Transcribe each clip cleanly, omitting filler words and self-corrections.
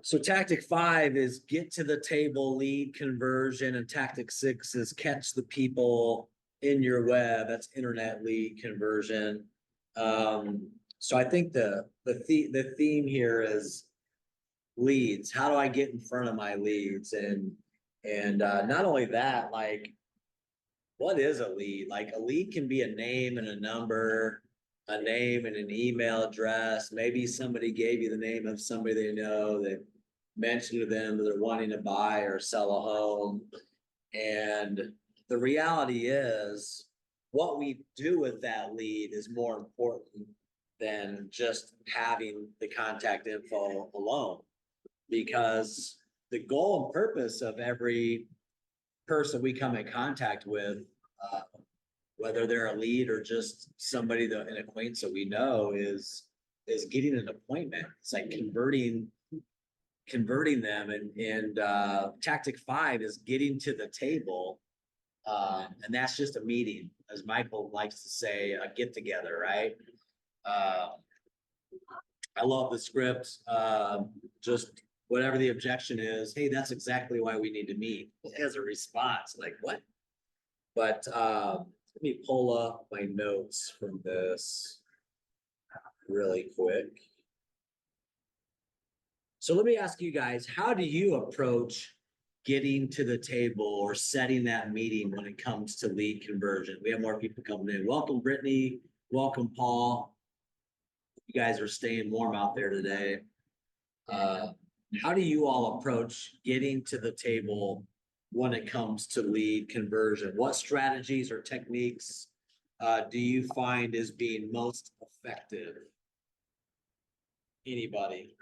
So tactic 5 is get to the table lead conversion, and tactic 6 is catch the people in your web. That's internet lead conversion. So I think the theme here is leads. How do I get in front of my leads? And not only that, like, what is a lead? Like, a lead can be a name and a number, a name and an email address. Maybe somebody gave you the name of somebody they know that mentioned to them that they're wanting to buy or sell a home. And the reality is, what we do with that lead is more important than just having the contact info alone, because the goal and purpose of every person we come in contact with, whether they're a lead or just somebody that an acquaintance that we know, is getting an appointment. It's like converting them, and tactic 5 is getting to the table, and that's just a meeting, as Michael likes to say, a get together, right? I love the script. Just whatever the objection is, hey, that's exactly why we need to meet, as a response. Like, what? But let me pull up my notes from this really quick. So let me ask you guys, how do you approach getting to the table or setting that meeting when it comes to lead conversion? We have more people coming in. Welcome, Brittany. Welcome, Paul. You guys are staying warm out there today. How do you all approach getting to the table when it comes to lead conversion? What strategies or techniques do you find is being most effective? Anybody?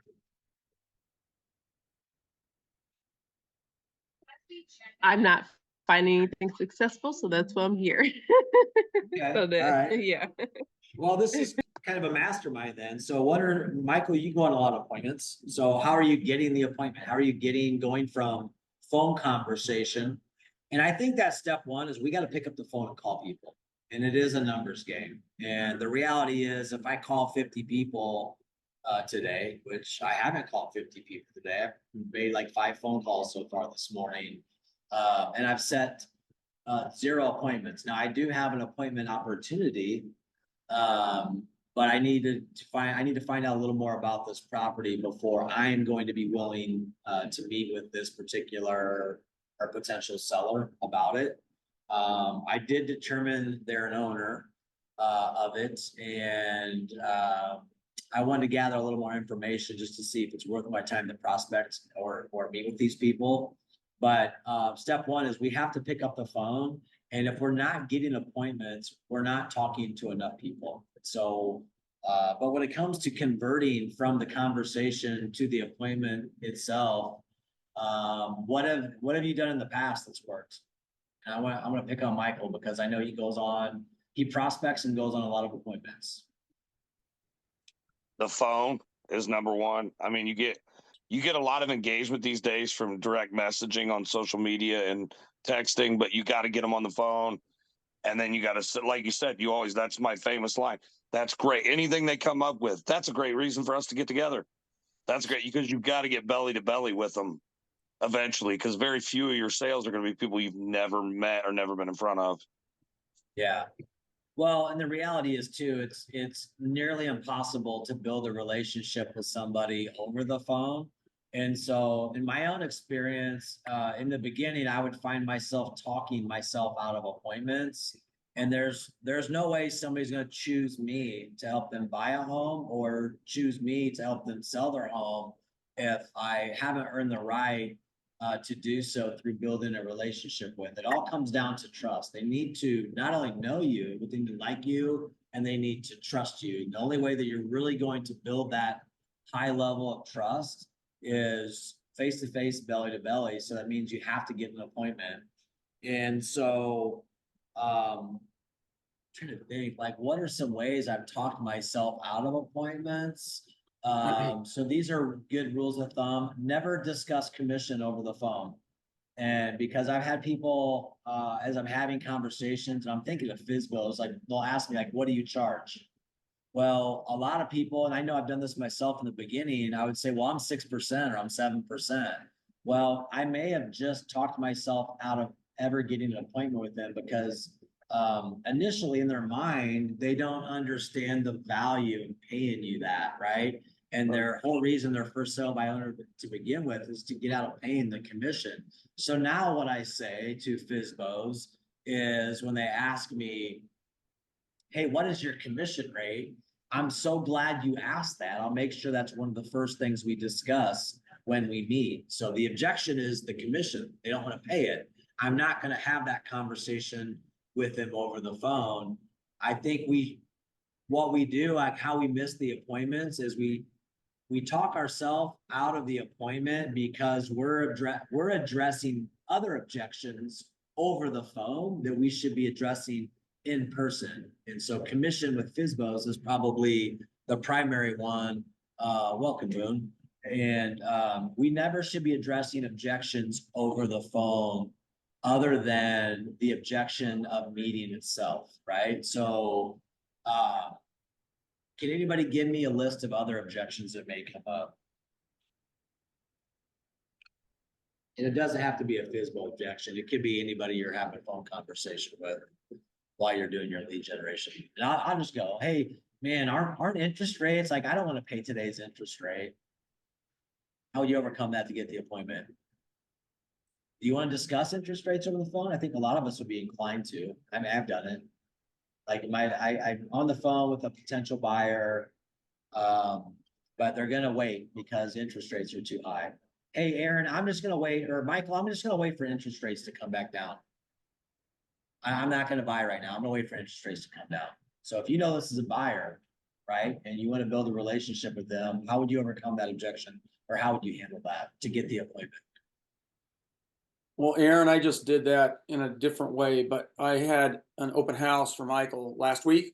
I'm not finding anything successful, so that's why I'm here. Okay. So All right. yeah. Well, this is kind of a mastermind then. So Michael, you go on a lot of appointments. So how are you getting the appointment? How are you going from phone conversation? And I think that step 1 is we got to pick up the phone and call people. And it is a numbers game. And the reality is, if I call 50 people today, which I haven't called 50 people today, I've made like 5 phone calls so far this morning. And I've set 0 appointments. Now I do have an appointment opportunity, but I need to find out a little more about this property before I'm going to be willing to meet with this particular or potential seller about it. I did determine they're an owner of it, and I wanted to gather a little more information just to see if it's worth my time to prospect or meet with these people. But step 1 is we have to pick up the phone. And if we're not getting appointments, we're not talking to enough people. So, but when it comes to converting from the conversation to the appointment itself, what have you done in the past that's worked? And I'm gonna pick on Michael because I know he prospects and goes on a lot of appointments. The phone is number 1. I mean, you get a lot of engagement these days from direct messaging on social media and texting, but you got to get them on the phone. And then you got to, like you said, that's my famous line. That's great. Anything they come up with, that's a great reason for us to get together. That's great, because you've got to get belly to belly with them eventually, because very few of your sales are going to be people you've never met or never been in front of. Yeah. Well, and the reality is too, it's nearly impossible to build a relationship with somebody over the phone. And so in my own experience, in the beginning, I would find myself talking myself out of appointments. And there's no way somebody's going to choose me to help them buy a home or choose me to help them sell their home if I haven't earned the right to do so through building a relationship with. It all comes down to trust. They need to not only know you, but they need to like you, and they need to trust you. The only way that you're really going to build that high level of trust is face to face, belly to belly. So that means you have to get an appointment. And so, trying to think, like, what are some ways I've talked myself out of appointments? So these are good rules of thumb. Never discuss commission over the phone. And because I've had people, as I'm having conversations, and I'm thinking of FISBOs, like they'll ask me, like, what do you charge? Well, a lot of people, and I know I've done this myself in the beginning, I would say, well, I'm 6% or I'm 7%. Well, I may have just talked myself out of ever getting an appointment with them because initially in their mind, they don't understand the value of paying you that, right? And their whole reason their first sale by owner to begin with is to get out of paying the commission. So now what I say to FSBOs is when they ask me, hey, what is your commission rate? I'm so glad you asked that. I'll make sure that's one of the first things we discuss when we meet. So the objection is the commission. They don't want to pay it. I'm not going to have that conversation with them over the phone. I think what we do, like how we miss the appointments is we talk ourselves out of the appointment because we're addressing other objections over the phone that we should be addressing in person. And so commission with FSBOs is probably the primary one. Welcome, Boone. And we never should be addressing objections over the phone other than the objection of meeting itself, right? So can anybody give me a list of other objections that may come up? And it doesn't have to be a FSBO objection. It could be anybody you're having a phone conversation with while you're doing your lead generation. And I'll just go, hey, man, aren't interest rates, like, I don't want to pay today's interest rate. How would you overcome that to get the appointment? Do you want to discuss interest rates over the phone? I think a lot of us would be inclined to. I mean, I've done it. Like I'm on the phone with a potential buyer, but they're gonna wait because interest rates are too high. Hey, Aaron, I'm just gonna wait, or Michael, I'm just gonna wait for interest rates to come back down. I'm not gonna buy right now. I'm gonna wait for interest rates to come down. So if you know this is a buyer, right, and you want to build a relationship with them, how would you overcome that objection? Or how would you handle that to get the appointment? Well, Aaron, I just did that in a different way, but I had an open house for Michael last week.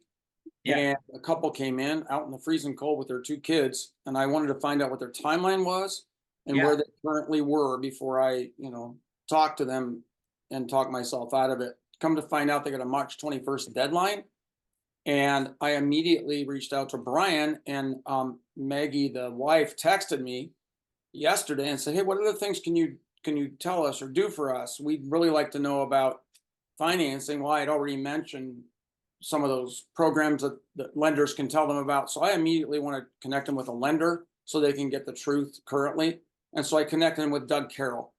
Yeah. And a couple came in out in the freezing cold with their 2 kids, and I wanted to find out what their timeline was and Yeah. where they currently were before I, talked to them and talk myself out of it. Come to find out they got a March 21st deadline. And I immediately reached out to Brian, and Maggie, the wife, texted me yesterday and said, hey, what other things can you tell us or do for us? We'd really like to know about financing. Well, I had already mentioned some of those programs that lenders can tell them about. So I immediately want to connect them with a lender so they can get the truth currently. And so I connected them with Doug Carroll.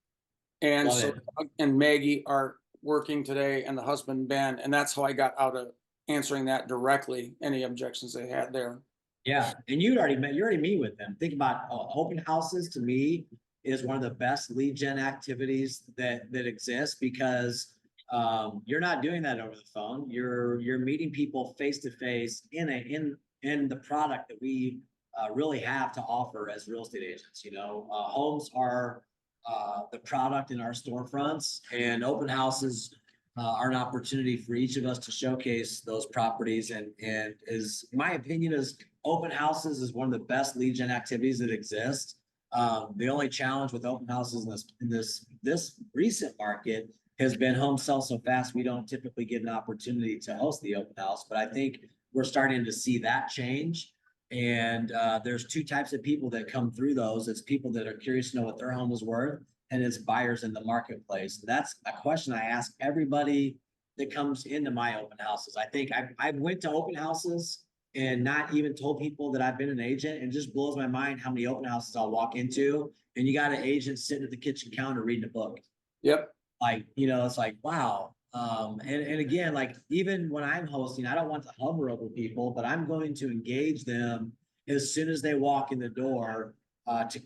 And Love so it. Doug and Maggie are working today, and the husband, Ben. And that's how I got out of answering that directly, any objections they had there. Yeah, and you already meet with them. Think about open houses. To me, is one of the best lead gen activities that exist because you're not doing that over the phone. You're meeting people face to face in the product that we really have to offer as real estate agents. Homes are the product in our storefronts, and open houses are an opportunity for each of us to showcase those properties. And is my opinion is open houses is one of the best lead gen activities that exist. The only challenge with open houses in this recent market has been homes sell so fast we don't typically get an opportunity to host the open house. But I think we're starting to see that change. And there's 2 types of people that come through those. It's people that are curious to know what their home is worth, and it's buyers in the marketplace. That's a question I ask everybody that comes into my open houses. I think I went to open houses and not even told people that I've been an agent, and just blows my mind how many open houses I'll walk into and you got an agent sitting at the kitchen counter reading a book. Yep. Like, it's like, wow. And again, like, even when I'm hosting, I don't want to hover over people, but I'm going to engage them as soon as they walk in the door to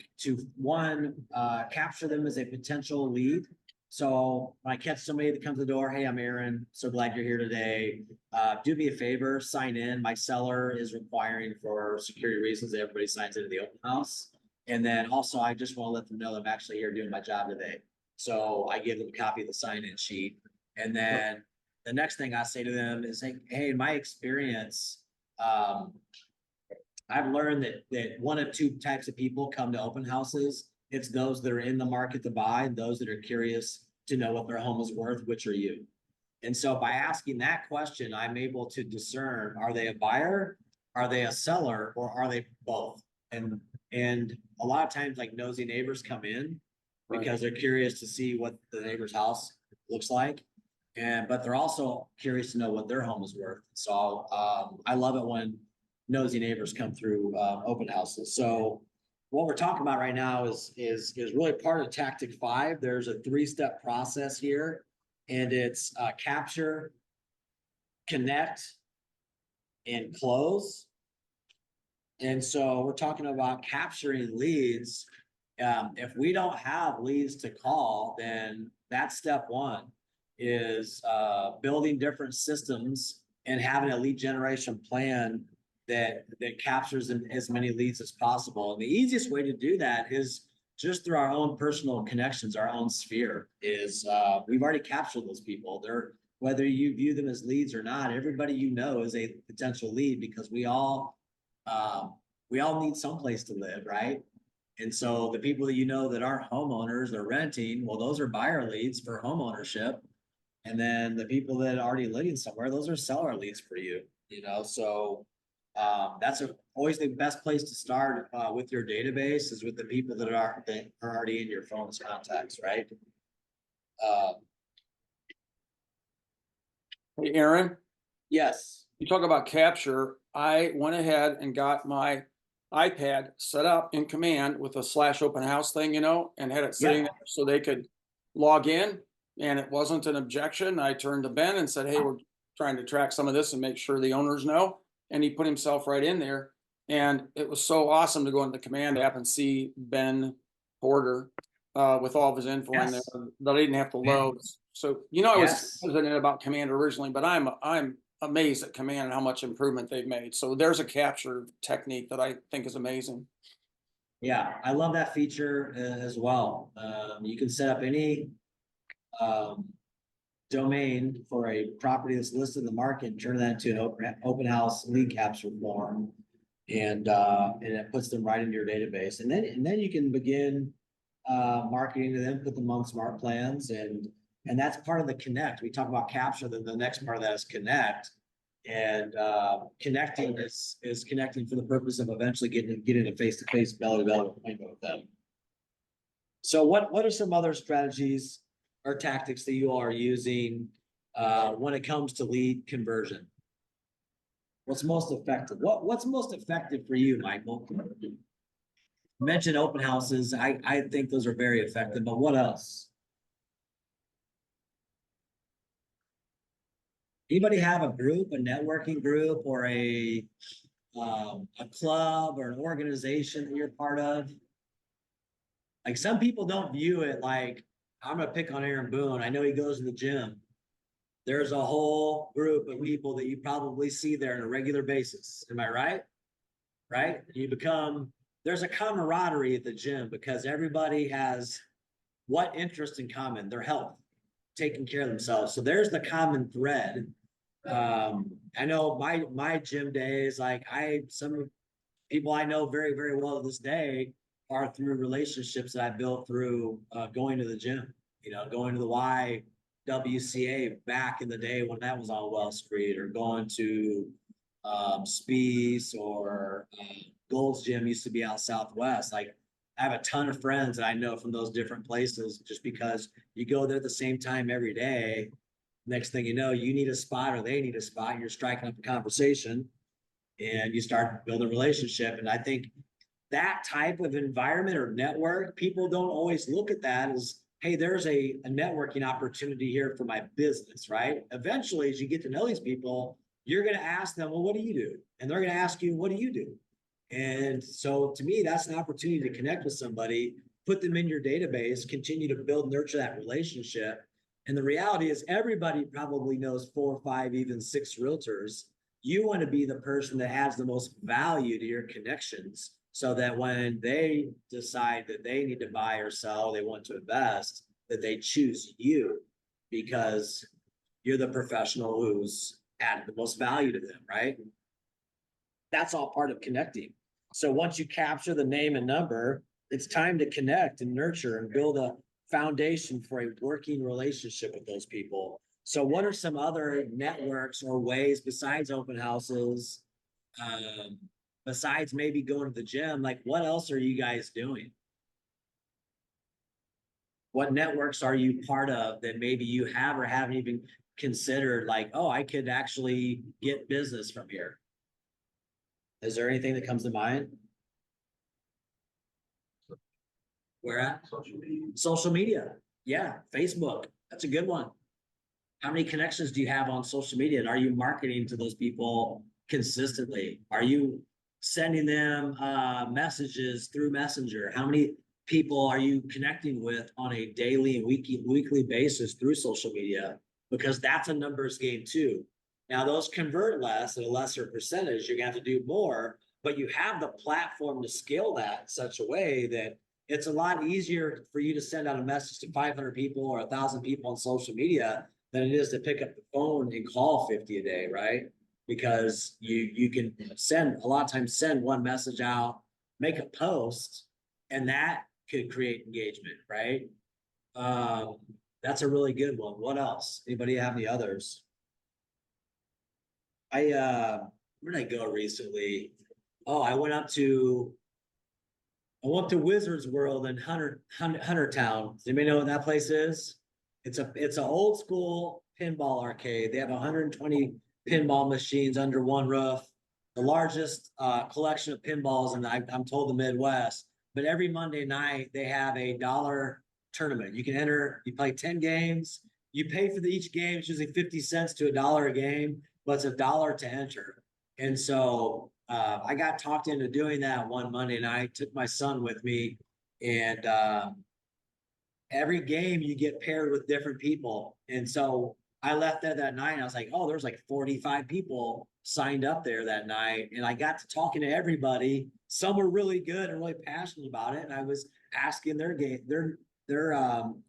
capture them as a potential lead. So when I catch somebody that comes to the door, hey, I'm Aaron, so glad you're here today. Do me a favor, sign in. My seller is requiring, for security reasons, that everybody signs into the open house. And then also, I just want to let them know that I'm actually here doing my job today. So I give them a copy of the sign-in sheet. And then the next thing I say to them is, hey, in my experience, I've learned that one of 2 types of people come to open houses. It's those that are in the market to buy, and those that are curious to know what their home is worth, which are you. And so by asking that question, I'm able to discern, are they a buyer Are they a seller or are they both? And a lot of times like nosy neighbors come in Right. because they're curious to see what the neighbor's house looks like. But they're also curious to know what their home is worth. So I love it when nosy neighbors come through open houses. So what we're talking about right now is really part of tactic 5. There's a 3-step process here, and it's capture, connect, and close. And so we're talking about capturing leads. If we don't have leads to call, then that's step 1 is building different systems and having a lead generation plan that captures as many leads as possible. And the easiest way to do that is just through our own personal connections, our own sphere. Is we've already captured those people. They're, whether you view them as leads or not, everybody you know is a potential lead, because we all need someplace to live, right? And so the people that you know that aren't homeowners or renting, well, those are buyer leads for home ownership. And then the people that are already living somewhere, those are seller leads for you, you know? So that's always the best place to start with your database, is with the people that are already in your phone's contacts, right? Hey, Aaron, Yes. you talk about capture. I went ahead and got my iPad set up in Command with a /open house thing, and had it sitting Yeah. there so they could log in, and it wasn't an objection. I turned to Ben and said, hey, we're trying to track some of this and make sure the owners know. And he put himself right in there. And it was so awesome to go into the Command app and see Ben Porter with all of his info in there Yes. that I didn't have to load. So, I was Yes. hesitant about Command originally, but I'm amazed at Command and how much improvement they've made. So there's a capture technique that I think is amazing. Yeah, I love that feature as well. You can set up any domain for a property that's listed in the market and turn that into an open house lead capture form. And it puts them right into your database. And then you can begin marketing to them, put them on smart plans, and that's part of the connect. We talk about capture, then the next part of that is connect. And connecting is connecting for the purpose of eventually getting a face-to-face belly-to-belly appointment with them. So what are some other strategies or tactics that you all are using when it comes to lead conversion? What's most effective? What's most effective for you, Michael? You mentioned open houses. I think those are very effective, but what else? Anybody have a group, a networking group, or a club or an organization that you're part of? Like, some people don't view it like, I'm gonna pick on Aaron Boone. I know he goes to the gym. There's a whole group of people that you probably see there on a regular basis. Am I right? Right? There's a camaraderie at the gym because everybody has what interest in common? Their health, taking care of themselves. So there's the common thread. I know my gym days, like some people I know very, very well to this day are through relationships that I built through going to the gym, going to the YWCA back in the day when that was on Wells Street, or going to Spees, or Gold's Gym used to be out Southwest. Like, I have a ton of friends that I know from those different places, just because you go there at the same time every day. Next thing you know, you need a spot or they need a spot. You're striking up a conversation and you start building a relationship. And I think that type of environment or network, people don't always look at that as, hey, there's a networking opportunity here for my business, right? Eventually, as you get to know these people, you're going to ask them, well, what do you do? And they're going to ask you, what do you do? And so to me, that's an opportunity to connect with somebody, put them in your database, continue to build, nurture that relationship. And the reality is everybody probably knows 4, 5, even 6 realtors. You want to be the person that adds the most value to your connections, so that when they decide that they need to buy or sell, they want to invest, that they choose you because you're the professional who's added the most value to them, right? That's all part of connecting. So once you capture the name and number, it's time to connect and nurture and build a foundation for a working relationship with those people. So what are some other networks or ways besides open houses Besides maybe going to the gym, like what else are you guys doing? What networks are you part of that maybe you have or haven't even considered, like, oh, I could actually get business from here? Is there anything that comes to mind? Where at? Social media. Yeah, Facebook. That's a good one. How many connections do you have on social media? And are you marketing to those people consistently? Are you sending them messages through Messenger? How many people are you connecting with on a daily and weekly basis through social media? Because that's a numbers game too. Now, those convert less at a lesser percentage. You're gonna have to do more, but you have the platform to scale that in such a way that it's a lot easier for you to send out a message to 500 people or 1,000 people on social media than it is to pick up the phone and call 50 a day, right? Because you can send a lot of times send one message out, make a post, and that could create engagement, right? That's a really good one. What else? Anybody have any others? Where did I go recently? Oh, I went to Wizards World in Huntertown. Does anybody know what that place is? It's an old school pinball arcade. They have 120 pinball machines under one roof, the largest collection of pinballs in I'm told the Midwest. But every Monday night they have a dollar tournament. You can enter. You play 10 games. You pay for each game. It's usually 50 cents to $1 a game, but it's $1 to enter. And so I got talked into doing that one Monday night. Took my son with me, and every game you get paired with different people. And so I left there that night and I was like, oh, there's like 45 people signed up there that night. And I got to talking to everybody. Some were really good and really passionate about it. And I was asking their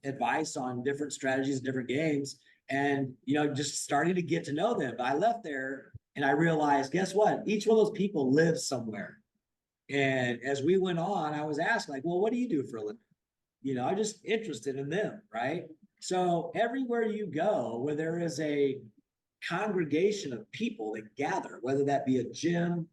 advice on different strategies, different games, and just starting to get to know them. But I left there and I realized, guess what? Each one of those people lives somewhere. And as we went on, I was asked, like, well, what do you do for a living? I'm just interested in them, right? So everywhere you go, where there is a congregation of people that gather, whether that be a gym,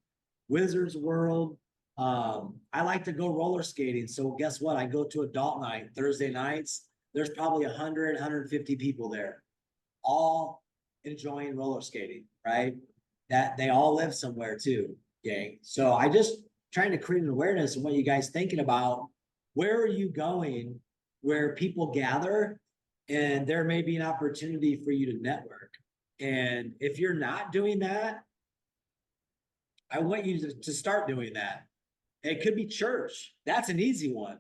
Wizards World, I like to go roller skating. So guess what? I go to adult night Thursday nights. There's probably 100, 150 people there, all enjoying roller skating, right? That they all live somewhere too, gang. So I just trying to create an awareness of what you guys thinking about. Where are you going where people gather and there may be an opportunity for you to network? And if you're not doing that, I want you to start doing that. It could be church. That's an easy one.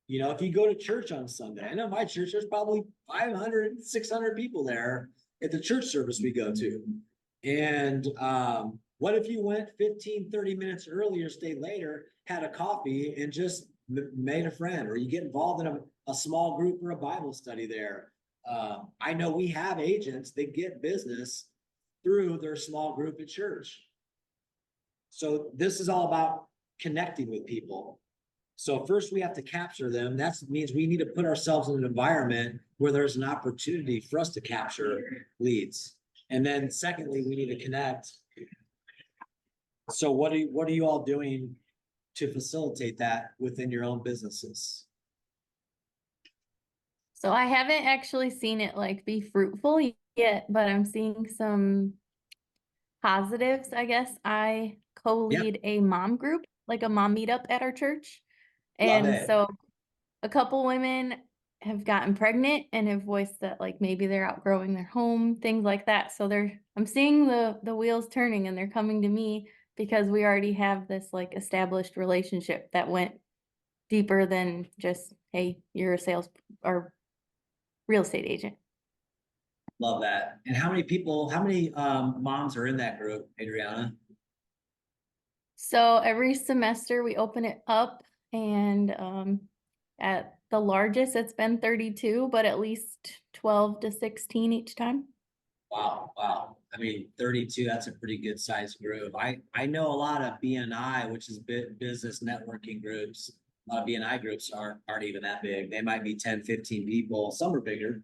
If you go to church on Sunday, I know my church, there's probably 500, 600 people there at the church service we go to. And what if you went 15, 30 minutes earlier, stayed later, had a coffee, and just made a friend, or you get involved in a small group or a Bible study there? I know we have agents that get business through their small group at church. So this is all about connecting with people. So first we have to capture them. That means we need to put ourselves in an environment where there's an opportunity for us to capture leads. And then secondly, we need to connect. So what are you all doing to facilitate that within your own businesses? So I haven't actually seen it be fruitful yet, but I'm seeing some positives, I guess. I co-lead a mom group, like a mom meetup at our church. And so a couple women have gotten pregnant and have voiced that maybe they're outgrowing their home, things like that. So I'm seeing the wheels turning, and they're coming to me because we already have this established relationship that went deeper than just, hey, you're a sales or real estate agent. Love that. And how many moms are in that group, Adriana? So every semester we open it up, and at the largest it's been 32, but at least 12 to 16 each time. Wow. I mean, 32, that's a pretty good sized group. I know a lot of BNI, which is business networking groups. A lot of BNI groups aren't even that big. They might be 10, 15 people. Some are bigger.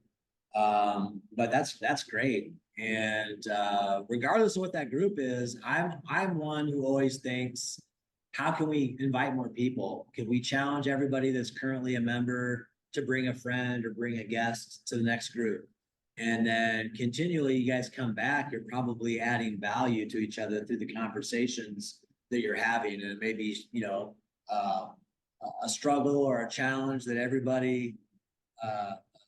But that's great. And regardless of what that group is, I'm one who always thinks, how can we invite more people? Can we challenge everybody that's currently a member to bring a friend or bring a guest to the next group? And then continually, you guys come back, you're probably adding value to each other through the conversations that you're having. And maybe, a struggle or a challenge that everybody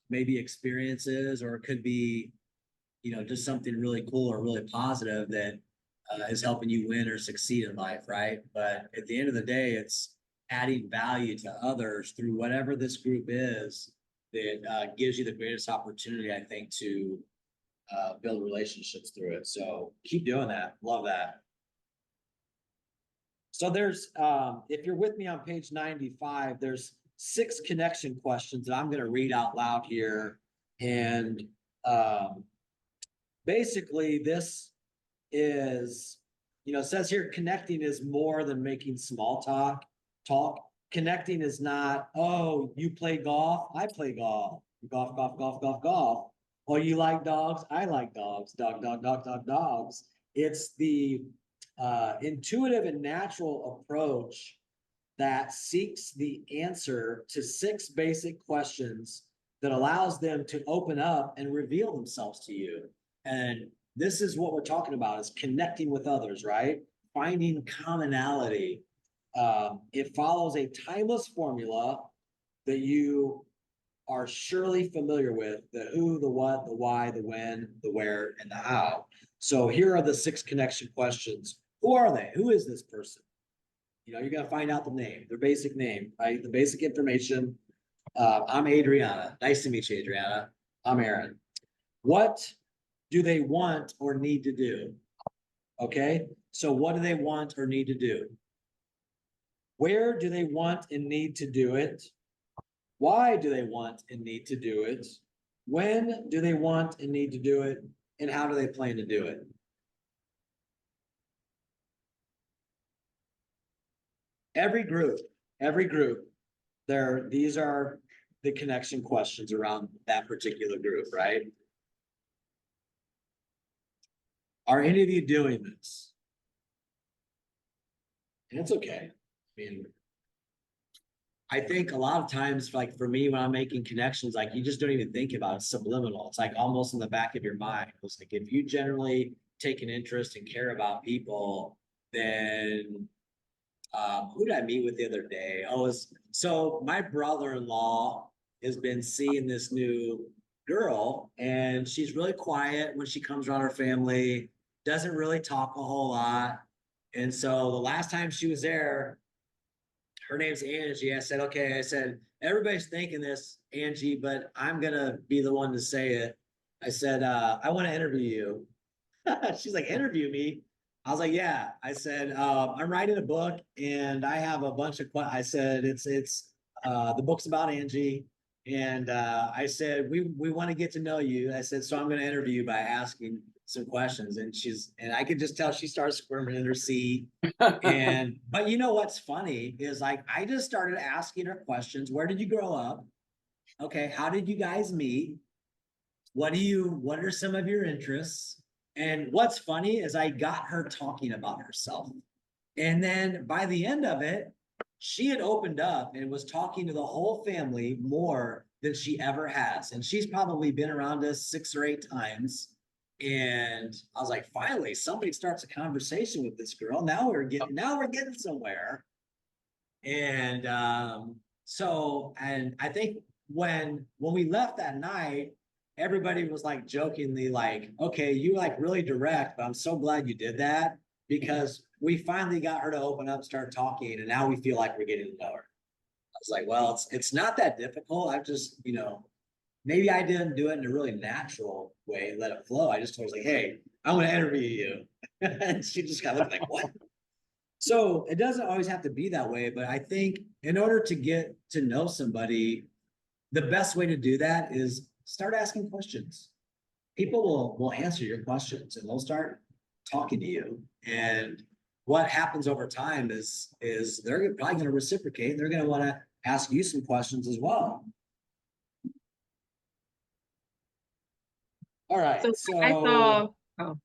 maybe experiences, or it could be, just something really cool or really positive that is helping you win or succeed in life, right? But at the end of the day, it's adding value to others through whatever this group is that gives you the greatest opportunity, I think, to build relationships through it. So keep doing that. Love that. So there's, if you're with me on page 95, there's 6 connection questions that I'm going to read out loud here. And basically this is, it says here, connecting is more than making small talk. Connecting is not, oh, you play golf, I play golf. Golf, golf, golf, golf, golf. Oh, you like dogs, I like dogs. Dog, dog, dog, dog, dogs. It's the intuitive and natural approach that seeks the answer to 6 basic questions that allows them to open up and reveal themselves to you. And this is what we're talking about, is connecting with others, right? Finding commonality. It follows a timeless formula that you are surely familiar with: the who, the what, the why, the when, the where, and the how. So here are the 6 connection questions. Who are they? Who is this person? You're going to find out the name, their basic name, right? The basic information. I'm Adriana. Nice to meet you, Adriana. I'm Aaron. What do they want or need to do? Okay. So what do they want or need to do? Where do they want and need to do it? Why do they want and need to do it? When do they want and need to do it? And how do they plan to do it? Every group, these are the connection questions around that particular group, right? Are any of you doing this? And it's okay. I mean, I think a lot of times, like for me, when I'm making connections, like you just don't even think about it. It's subliminal. It's like almost in the back of your mind. It's like if you generally take an interest and care about people, then who did I meet with the other day? So my brother-in-law has been seeing this new girl, and she's really quiet when she comes around her family, doesn't really talk a whole lot. And so the last time she was there, her name's Angie. I said, okay, everybody's thinking this, Angie, but I'm going to be the one to say it. I said, I want to interview you. She's like, interview me? I was like, yeah. I said, I'm writing a book and I have a bunch of, I said, it's the book's about Angie. And I said, we want to get to know you. I said, so I'm going to interview you by asking some questions. And I could just tell she started squirming in her seat. But you know what's funny is, like, I just started asking her questions. Where did you grow up? Okay. How did you guys meet? What are some of your interests? And what's funny is I got her talking about herself. And then by the end of it, she had opened up and was talking to the whole family more than she ever has. And she's probably been around us 6 or 8 times. And I was like, finally, somebody starts a conversation with this girl. Now we're getting somewhere. And and I think when we left that night, everybody was like jokingly like, okay, you like really direct, but I'm so glad you did that, because we finally got her to open up, start talking, and now we feel like we're getting to know her. I was like, well, it's not that difficult. I've just, maybe I didn't do it in a really natural way, let it flow. I just was like, hey, I'm going to interview you. And she just kind of looked like, what? So it doesn't always have to be that way, but I think in order to get to know somebody, the best way to do that is start asking questions. People will answer your questions and they'll start talking to you. And what happens over time is they're probably going to reciprocate. They're going to want to ask you some questions as well. All right, So I saw, so, oh,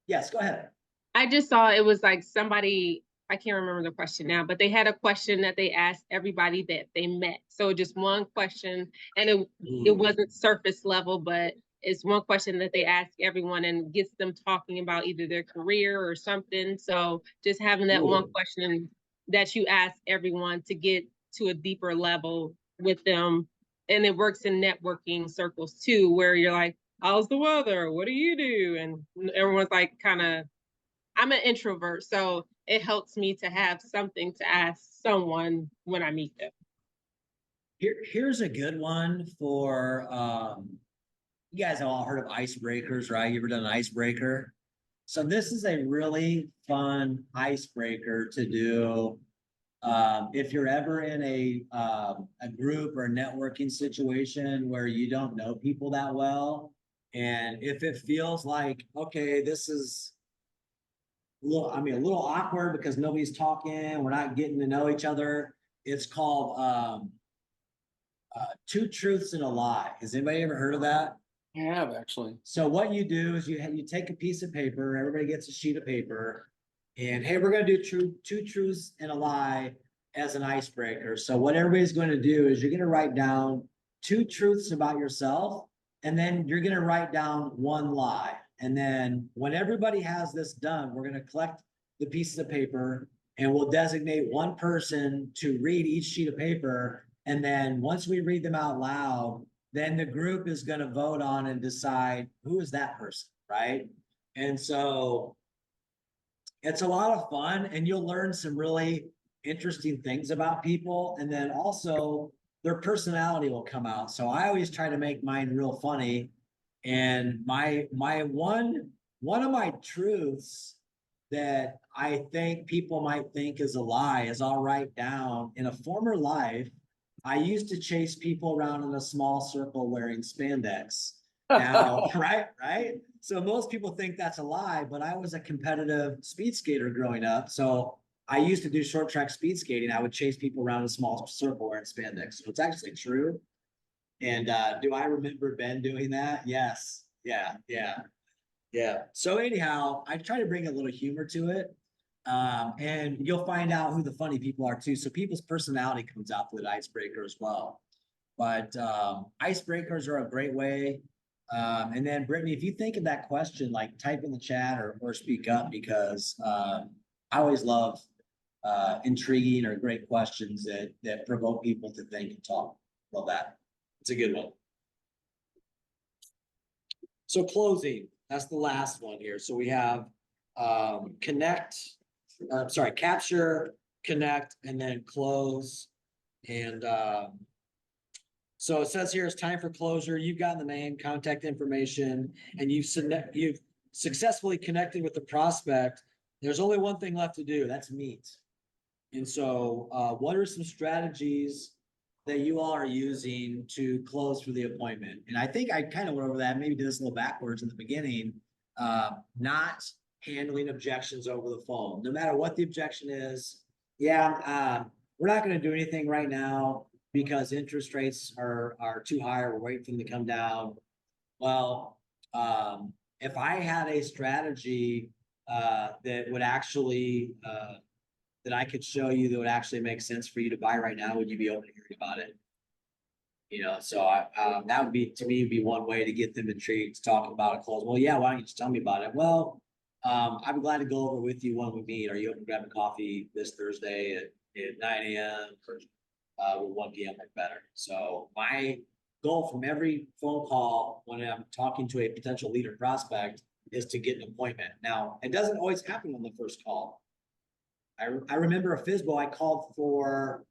yes, go ahead. I just saw it was like somebody, I can't remember the question now, but they had a question that they asked everybody that they met. So just one question, and it wasn't surface level, but it's one question that they ask everyone and gets them talking about either their career or something. So just having that one Ooh. question that you ask everyone to get to a deeper level with them. And it works in networking circles too, where you're like, how's the weather? What do you do? And everyone's like, kind of, I'm an introvert, so it helps me to have something to ask someone when I meet them. Here's a good one for, you guys have all heard of icebreakers, right? You ever done an icebreaker? So this is a really fun icebreaker to do. If you're ever in a group or a networking situation where you don't know people that well, and if it feels like, okay, this is a little awkward because nobody's talking, we're not getting to know each other. It's called Two Truths and a Lie. Has anybody ever heard of that? I have actually. So what you do is you take a piece of paper, everybody gets a sheet of paper, and hey, we're gonna do two truths and a lie as an icebreaker. So what everybody's going to do is you're gonna write down two truths about yourself, and then you're gonna write down one lie. And then when everybody has this done, we're gonna collect the pieces of paper and we'll designate one person to read each sheet of paper. And then once we read them out loud, then the group is going to vote on and decide who is that person, right? And so it's a lot of fun, and you'll learn some really interesting things about people. And then also their personality will come out. So I always try to make mine real funny. And my one of my truths that I think people might think is a lie is I'll write down, in a former life, I used to chase people around in a small circle wearing spandex. Now, right? So most people think that's a lie, but I was a competitive speed skater growing up. So I used to do short track speed skating. I would chase people around in a small circle wearing spandex. So it's actually true. And do I remember Ben doing that? Yes. Yeah. So anyhow, I try to bring a little humor to it. And you'll find out who the funny people are too. So people's personality comes out through the icebreaker as well. But icebreakers are a great way. And then Brittany, if you think of that question, like type in the chat or speak up, because I always love intriguing or great questions that provoke people to think and talk. Love that. It's a good one. So closing, that's the last one here. So we have capture, connect, and then close. And so it says here it's time for closure. You've gotten the name, contact information, and you've successfully connected with the prospect. There's only one thing left to do, that's meet. And so what are some strategies that you all are using to close for the appointment? And I think I kind of went over that, maybe did this a little backwards in the beginning. Not handling objections over the phone, no matter what the objection is. Yeah, we're not going to do anything right now because interest rates are too high, or we're waiting for them to come down. Well, if I had a strategy that would actually that I could show you that would actually make sense for you to buy right now, would you be open to hearing about it? So that would be, to me, be one way to get them intrigued to talk about a close. Well, yeah, why don't you just tell me about it? Well, I'm glad to go over with you when we meet. Are you open to grabbing coffee this Thursday at 9 a.m. or 1 p.m. or better? So my goal from every phone call when I'm talking to a potential leader prospect is to get an appointment. Now, it doesn't always happen on the first call. I remember a FISBO I called for.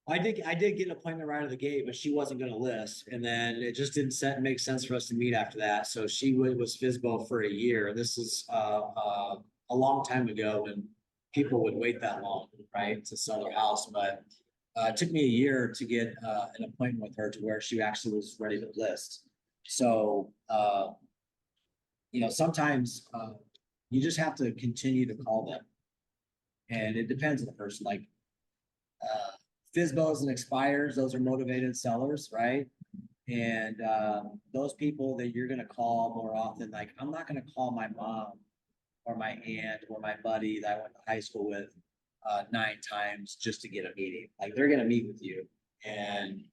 I did get an appointment right out of the gate, but she wasn't going to list, and then it just didn't make sense for us to meet after that. So she was FISBO for a year. This is a long time ago when people would wait that long, right, to sell their house. But it took me a year to get an appointment with her to where she actually was ready to list. So sometimes you just have to continue to call them. And it depends on the person. Like FISBOs and expires, those are motivated sellers, right? And those people that you're gonna call more often, like, I'm not gonna call my mom or my aunt or my buddy that I went to high school with 9 times just to get a meeting. Like, they're gonna meet with you. And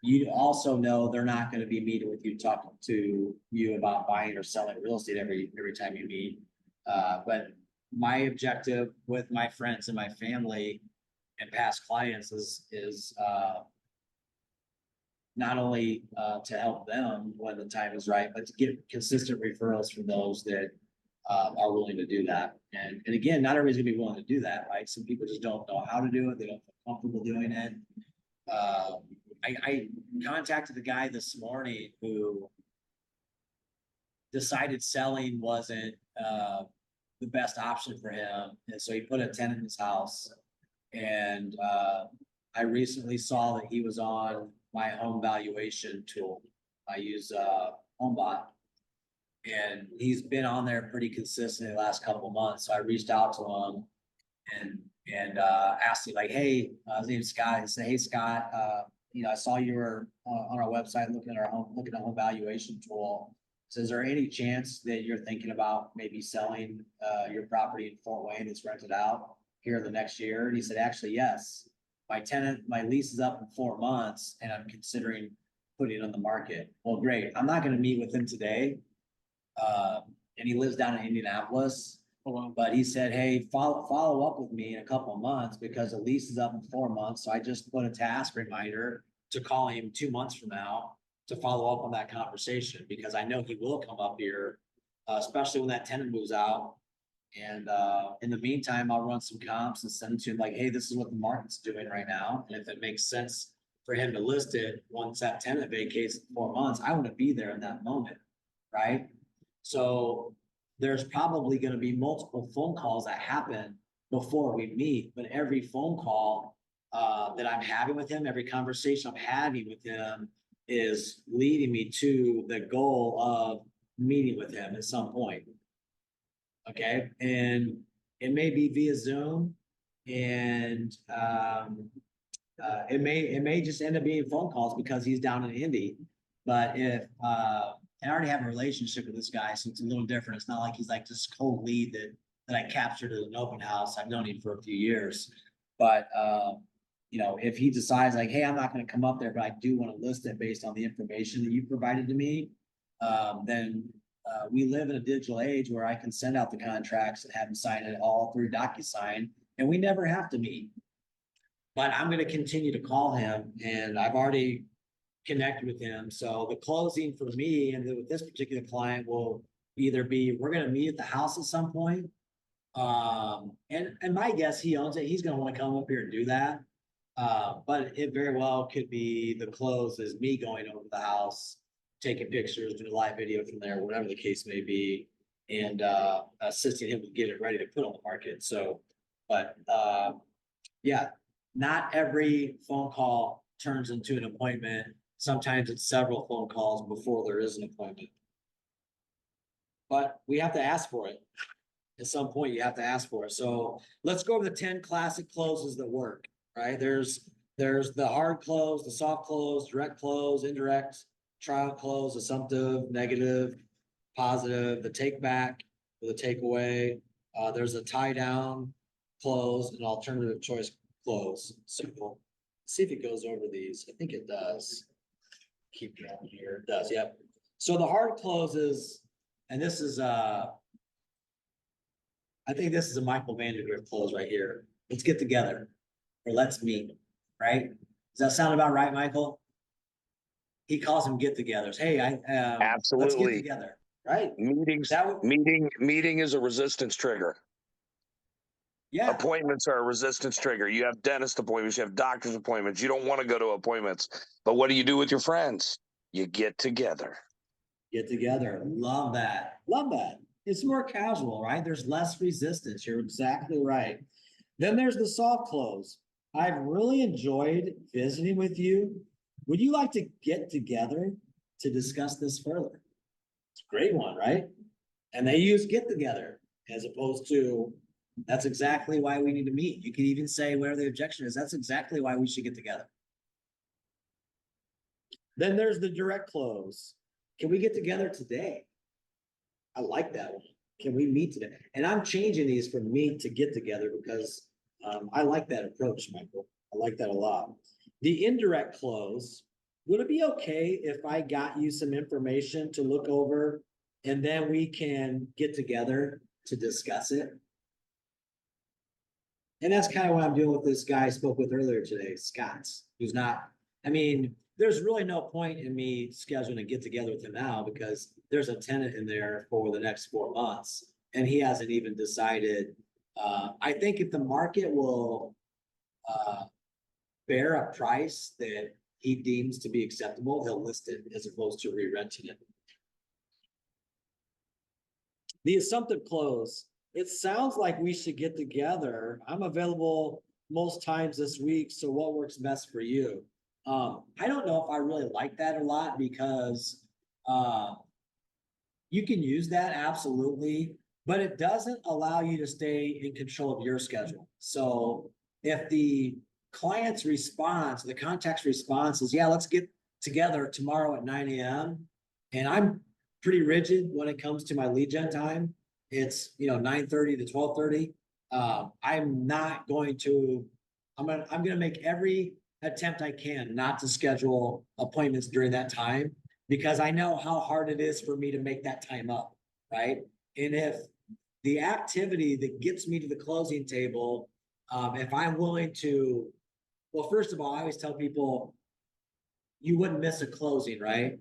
you also know they're not gonna be meeting with you, talking to you about buying or selling real estate every time you meet. But my objective with my friends and my family and past clients is not only to help them when the time is right, but to get consistent referrals from those that are willing to do that. And again, not everybody's gonna be willing to do that, right? Some people just don't know how to do it. They don't feel comfortable doing it. I contacted the guy this morning who decided selling wasn't the best option for him. And so he put a tenant in his house. And I recently saw that he was on my home valuation tool. I use HomeBot. And he's been on there pretty consistently the last couple of months. So I reached out to him and asked him, like, hey, his name's Scott. I said, hey, Scott, I saw you were on our website looking at home valuation tool. So is there any chance that you're thinking about maybe selling your property in Fort Wayne that's rented out here in the next year? And he said, actually, yes. My lease is up in 4 months and I'm considering putting it on the market. Well, great. I'm not going to meet with him today. And he lives down in Indianapolis. Oh, wow. But he said, hey, follow up with me in a couple of months because the lease is up in 4 months. So I just put a task reminder to call him 2 months from now to follow up on that conversation, because I know he will come up here, especially when that tenant moves out. And in the meantime, I'll run some comps and send it to him like, hey, this is what the market's doing right now. And if it makes sense for him to list it once that tenant vacates in 4 months, I want to be there in that moment, right? So there's probably going to be multiple phone calls that happen before we meet, but every phone call that I'm having with him, every conversation I'm having with him is leading me to the goal of meeting with him at some point. Okay. And it may be via Zoom, and it may just end up being phone calls because he's down in Indy. But if I already have a relationship with this guy, so it's a little different. It's not like he's like this cold lead that I captured at an open house. I've known him for a few years. But if he decides like, hey, I'm not going to come up there, but I do want to list it based on the information that you provided to me, then we live in a digital age where I can send out the contracts and have him sign it all through DocuSign, and we never have to meet. But I'm going to continue to call him, and I've already connected with him. So the closing for me and with this particular client will either be, we're going to meet at the house at some point. And my guess, he owns it. He's going to want to come up here and do that. But it very well could be the close is me going over the house, taking pictures, doing a live video from there, whatever the case may be, and assisting him to get it ready to put on the market. So, but yeah, not every phone call turns into an appointment. Sometimes it's several phone calls before there is an appointment. But we have to ask for it. At some point, you have to ask for it. So let's go over the 10 classic closes that work, right? There's the hard close, the soft close, direct close, indirect, trial close, assumptive, negative, positive, the take back, the takeaway. There's a tie down close, and alternative choice close. So we'll see if it goes over these. I think it does. Keep going here. It does, yep. So the hard closes, and this is I think this is a Michael Vandergrift close right here. Let's get together, or let's meet, right? Does that sound about right, Michael? He calls them get-togethers. Hey, let's get Absolutely. together, right? Meeting is a resistance trigger. Yeah, Appointments are a resistance trigger. You have dentist appointments, you have doctor's appointments. You don't want to go to appointments, but what do you do with your friends? You get together. get together. Love that. Love that. It's more casual, right? There's less resistance. You're exactly right. Then there's the soft close. I've really enjoyed visiting with you. Would you like to get together to discuss this further? It's a great one, right? And they use get together as opposed to that's exactly why we need to meet. You can even say where the objection is. That's exactly why we should get together. Then there's the direct close. Can we get together today? I like that one. Can we meet today? And I'm changing these from meet to get together because I like that approach, Michael. I like that a lot. The indirect close, would it be okay if I got you some information to look over and then we can get together to discuss it? And that's kind of what I'm doing with this guy I spoke with earlier today, Scott's, who's not, I mean, there's really no point in me scheduling a get together with him now because there's a tenant in there for the next 4 months. And he hasn't even decided. I think if the market will bear a price that he deems to be acceptable, he'll list it as opposed to re-renting it. The assumptive close. It sounds like we should get together. I'm available most times this week. So what works best for you? I don't know if I really like that a lot because you can use that absolutely, but it doesn't allow you to stay in control of your schedule. So if the client's response, the contact's response is, yeah, let's get together tomorrow at 9 a.m. And I'm pretty rigid when it comes to my lead gen time. It's 9:30 to 12:30. I'm not going to, I'm gonna make every attempt I can not to schedule appointments during that time because I know how hard it is for me to make that time up, right? And if the activity that gets me to the closing table, if I'm willing to, well, first of all, I always tell people you wouldn't miss a closing, right?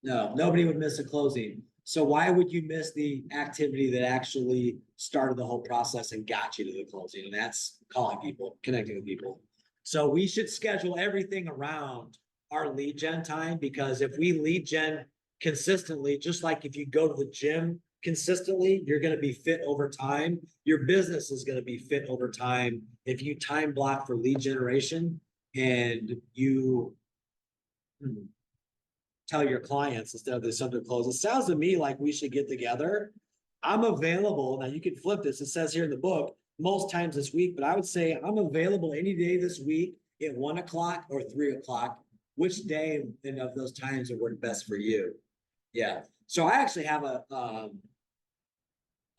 No, nobody would miss a closing. So why would you miss the activity that actually started the whole process and got you to the closing? And that's calling people, connecting with people. So we should schedule everything around our lead gen time because if we lead gen consistently, just like if you go to the gym consistently, you're going to be fit over time. Your business is going to be fit over time. If you time block for lead generation and you tell your clients instead of the subject close. It sounds to me like we should get together. I'm available. Now you can flip this. It says here in the book, most times this week, but I would say I'm available any day this week at 1 o'clock or 3 o'clock. Which day of those times would work best for you? Yeah. So I actually have a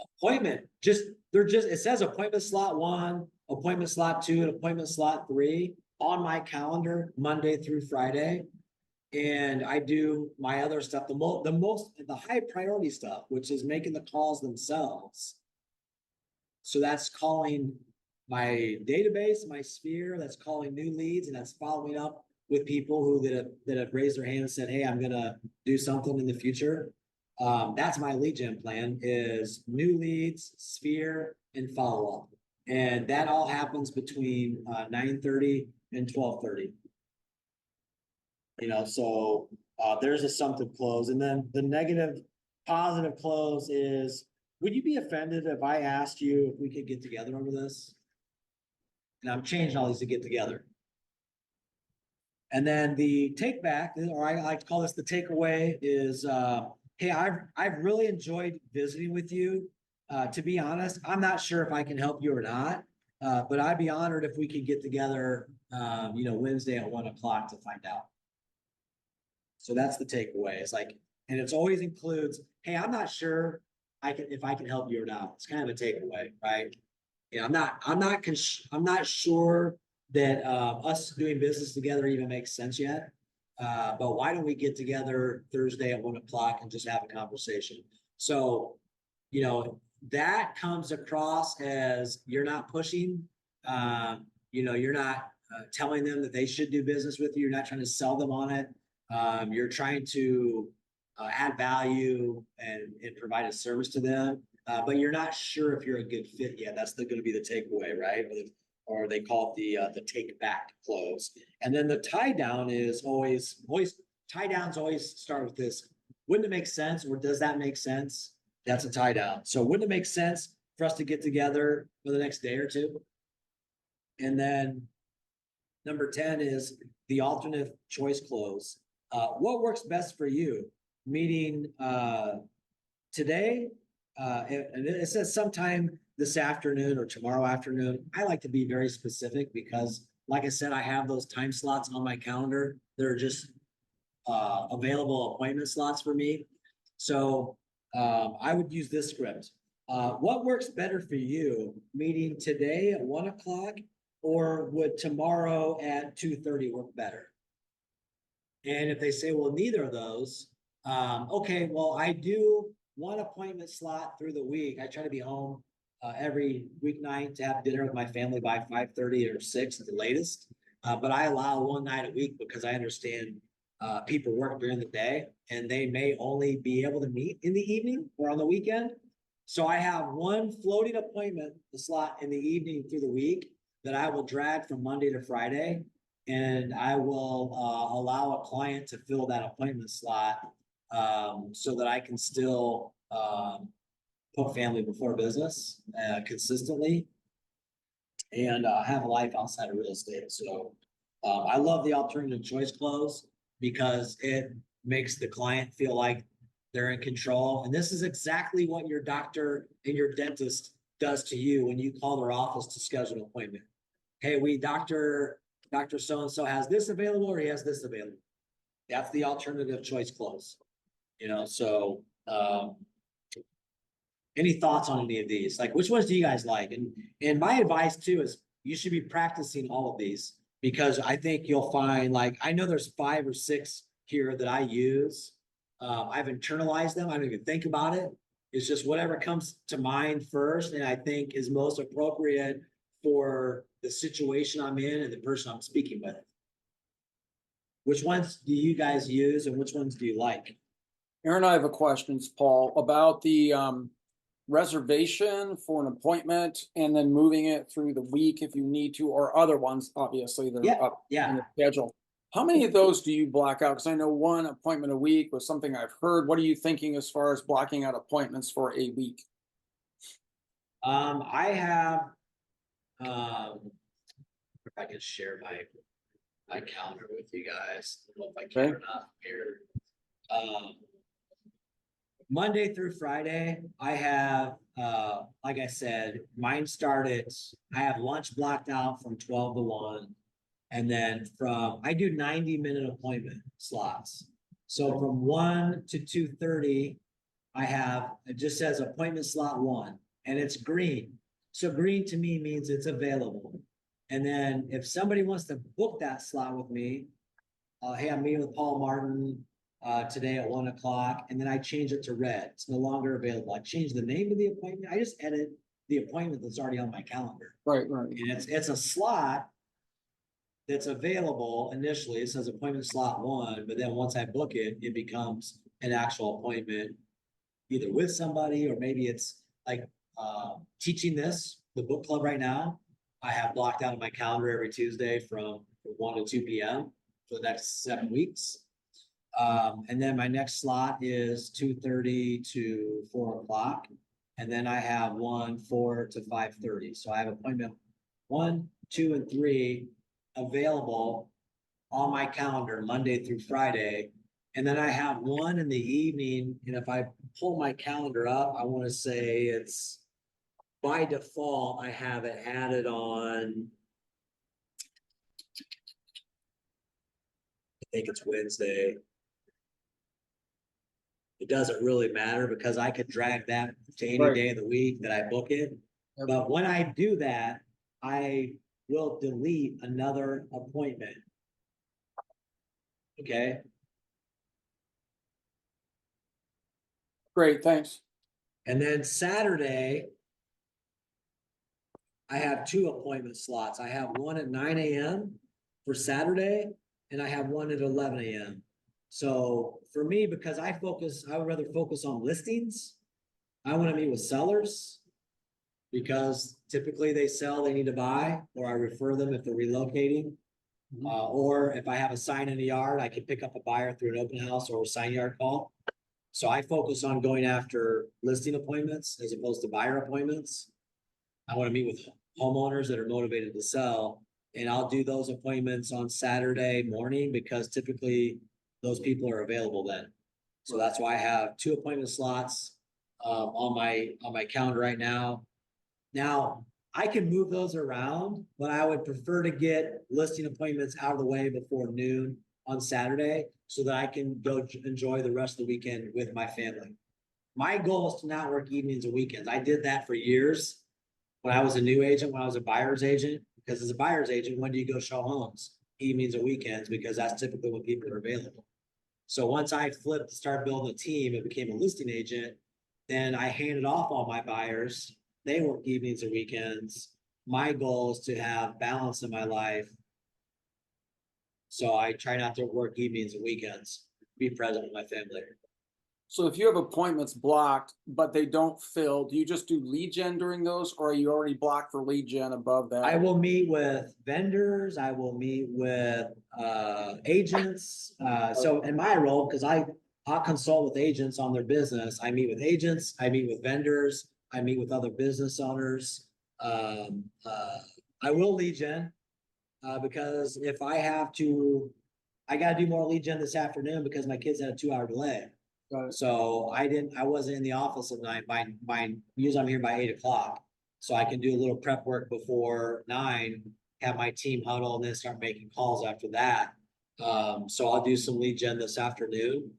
appointment. It says appointment slot 1, appointment slot 2, and appointment slot 3 on my calendar, Monday through Friday. And I do my other stuff, the high priority stuff, which is making the calls themselves. So that's calling my database, my sphere, that's calling new leads, and that's following up with people that have raised their hand and said, hey, I'm gonna do something in the future. That's my lead gen plan is new leads, sphere, and follow-up. And that all happens between 9:30 and 12:30. So there's assumptive close. And then the negative positive close is, would you be offended if I asked you if we could get together over this? And I'm changing all these to get together. And then the take back, or I like to call this the takeaway, is hey, I've really enjoyed visiting with you. To be honest, I'm not sure if I can help you or not. But I'd be honored if we could get together Wednesday at 1 o'clock to find out. So that's the takeaway. It's like, and it's always includes, hey, I'm not sure if I can help you or not. It's kind of a takeaway, right? Yeah, I'm not sure that us doing business together even makes sense yet. But why don't we get together Thursday at 1 o'clock and just have a conversation? So, that comes across as you're not pushing, you're not telling them that they should do business with you. You're not trying to sell them on it. You're trying to add value and provide a service to them, but you're not sure if you're a good fit yet. That's going to be the takeaway, right? Or they call it the take back close. And then the tie down is always tie downs always start with this. Wouldn't it make sense, or does that make sense? That's a tie down. So wouldn't it make sense for us to get together for the next day or two? And then number 10 is the alternate choice close. What works best for you? Meaning today, and it says sometime this afternoon or tomorrow afternoon. I like to be very specific because, like I said, I have those time slots on my calendar. They're just available appointment slots for me. So, I would use this script. What works better for you, meeting today at 1 o'clock, or would tomorrow at 2:30 work better? And if they say, well, neither of those, okay, well, I do one appointment slot through the week. I try to be home every weeknight to have dinner with my family by 5:30 or 6 at the latest. But I allow one night a week because I understand people work during the day and they may only be able to meet in the evening or on the weekend. So I have one floating appointment slot in the evening through the week that I will drag from Monday to Friday. And I will allow a client to fill that appointment slot so that I can still put family before business consistently and have a life outside of real estate. So I love the alternative choice close because it makes the client feel like they're in control. And this is exactly what your doctor and your dentist does to you when you call their office to schedule an appointment. Hey, Dr. So-and-so has this available or he has this available. That's the alternative choice close. So any thoughts on any of these? Like, which ones do you guys like? And my advice too is you should be practicing all of these because I think you'll find, like, I know there's 5 or 6 here that I use. I've internalized them. I don't even think about it. It's just whatever comes to mind first and I think is most appropriate for the situation I'm in and the person I'm speaking with. Which ones do you guys use and which ones do you like? Aaron, I have a question, Paul, about the reservation for an appointment and then moving it through the week if you need to, or other ones, obviously, that are up in the schedule. How many of those do you block out? Because I know one appointment a week was something I've heard. What are you thinking as far as blocking out appointments for a week? I have, if I can share my calendar with you guys, I don't know if I can or not here. Monday through Friday, I have, like I said, mine started, I have lunch blocked out from 12 to 1. And then I do 90-minute appointment slots. So from 1 to 2:30, it just says appointment slot 1 and it's green. So green to me means it's available. And then if somebody wants to book that slot with me, hey, I'm meeting with Paul Martin today at 1 o'clock, and then I change it to red. It's no longer available. I change the name of the appointment. I just edit the appointment that's already on my calendar. Right. And it's a slot that's available initially. It says appointment slot 1, but then once I book it, it becomes an actual appointment either with somebody or maybe it's like teaching the book club right now. I have blocked out on my calendar every Tuesday from 1 to 2 p.m. for the next 7 weeks. And then my next slot is 2:30 to 4 o'clock. And then I have 4 to 5:30. So I have appointment 1, 2, and 3 available on my calendar Monday through Friday. And then I have one in the evening. And if I pull my calendar up, I want to say it's by default, I have it added on. I think it's Wednesday. It doesn't really matter because I could drag that to any day of the week that I book it. Yep. But when I do that, I will delete another appointment. Okay. Great, thanks. And then Saturday, I have 2 appointment slots. I have one at 9 a.m. for Saturday, and I have one at 11 a.m. So for me, because I would rather focus on listings. I want to meet with sellers because typically they sell, they need to buy, or I refer them if they're relocating. Or if I have a sign in the yard, I can pick up a buyer through an open house or a sign yard call. So I focus on going after listing appointments as opposed to buyer appointments. I want to meet with homeowners that are motivated to sell, and I'll do those appointments on Saturday morning because typically those people are available then. So that's why I have 2 appointment slots on my calendar right now. Now I can move those around, but I would prefer to get listing appointments out of the way before noon on Saturday so that I can go enjoy the rest of the weekend with my family. My goal is to not work evenings and weekends. I did that for years when I was a new agent, when I was a buyer's agent, because as a buyer's agent, when do you go show homes? Evenings and weekends, because that's typically when people are available. So once I flipped to start building a team and became a listing agent, then I handed off all my buyers. They work evenings and weekends. My goal is to have balance in my life. So I try not to work evenings and weekends, be present with my family. So if you have appointments blocked, but they don't fill, do you just do lead gen during those, or are you already blocked for lead gen above that? I will meet with vendors, I will meet with agents. So in my role, because I'll consult with agents on their business. I meet with agents, I meet with vendors, I meet with other business owners. I will lead gen because if I have to, I gotta do more lead gen this afternoon because my kids had a 2-hour delay. Got it. So I wasn't in the office at 9, usually I'm here by 8 o'clock. So I can do a little prep work before 9, have my team huddle and then start making calls after that. So I'll do some lead gen this afternoon,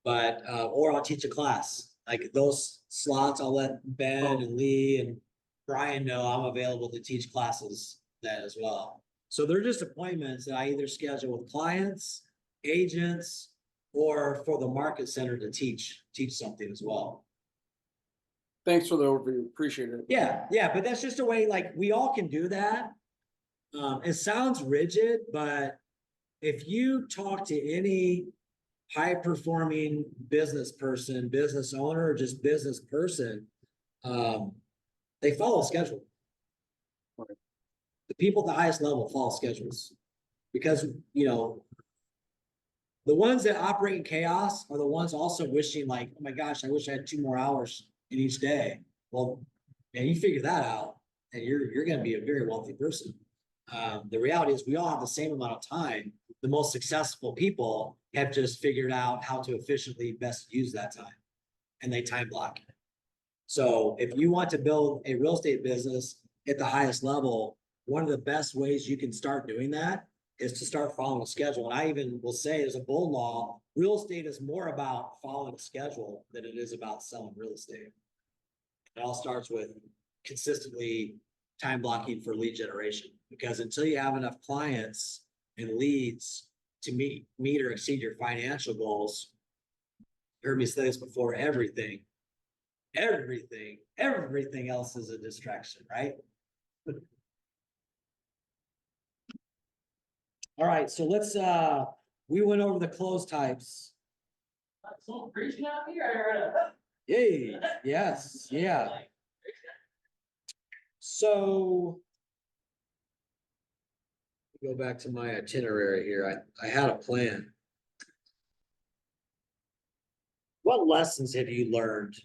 but, or I'll teach a class. Like those slots, I'll let Ben and Lee and Brian know I'm available to teach classes then as well. So they're just appointments that I either schedule with clients, agents, or for the market center to teach something as well. Thanks for the overview. Appreciate it. Yeah, but that's just a way, like, we all can do that. It sounds rigid, but if you talk to any high-performing business person, business owner, or just business person, they follow a schedule. The people at the highest level follow schedules because, you know, the ones that operate in chaos are the ones also wishing like, oh my gosh, I wish I had 2 more hours in each day. Well, and you figure that out and you're going to be a very wealthy person. The reality is we all have the same amount of time. The most successful people have just figured out how to efficiently best use that time and they time block it. So if you want to build a real estate business at the highest level, one of the best ways you can start doing that is to start following a schedule. And I even will say as a bold law, real estate is more about following a schedule than it is about selling real estate. It all starts with consistently time blocking for lead generation, because until you have enough clients and leads to meet or exceed your financial goals, you heard me say this before, everything else is a distraction, right? All right, so let's, we went over the close types. Yay, yes, yeah. So go back to my itinerary here. I had a plan. What lessons have you learned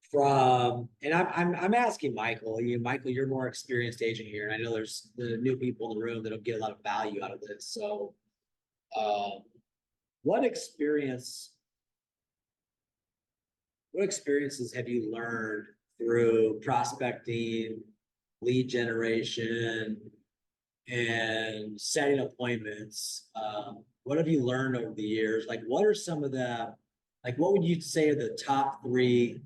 from, and I'm asking Michael, Michael, you're more experienced agent here, and I know there's the new people in the room that'll get a lot of value out of this. So, what experiences have you learned through prospecting, lead generation, and setting appointments? What have you learned over the years? Like, what are some of the, like, what would you say are the top 3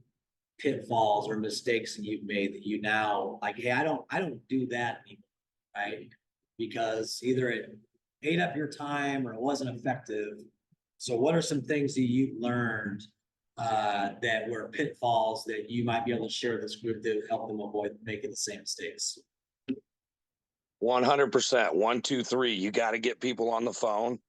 pitfalls or mistakes that you've made that you now like, hey, I don't do that anymore, right? Because either it ate up your time or it wasn't effective. So what are some things that you've learned that were pitfalls that you might be able to share with this group to help them avoid making the same mistakes? 100%. 1, 2, 3. You got to get people on the phone.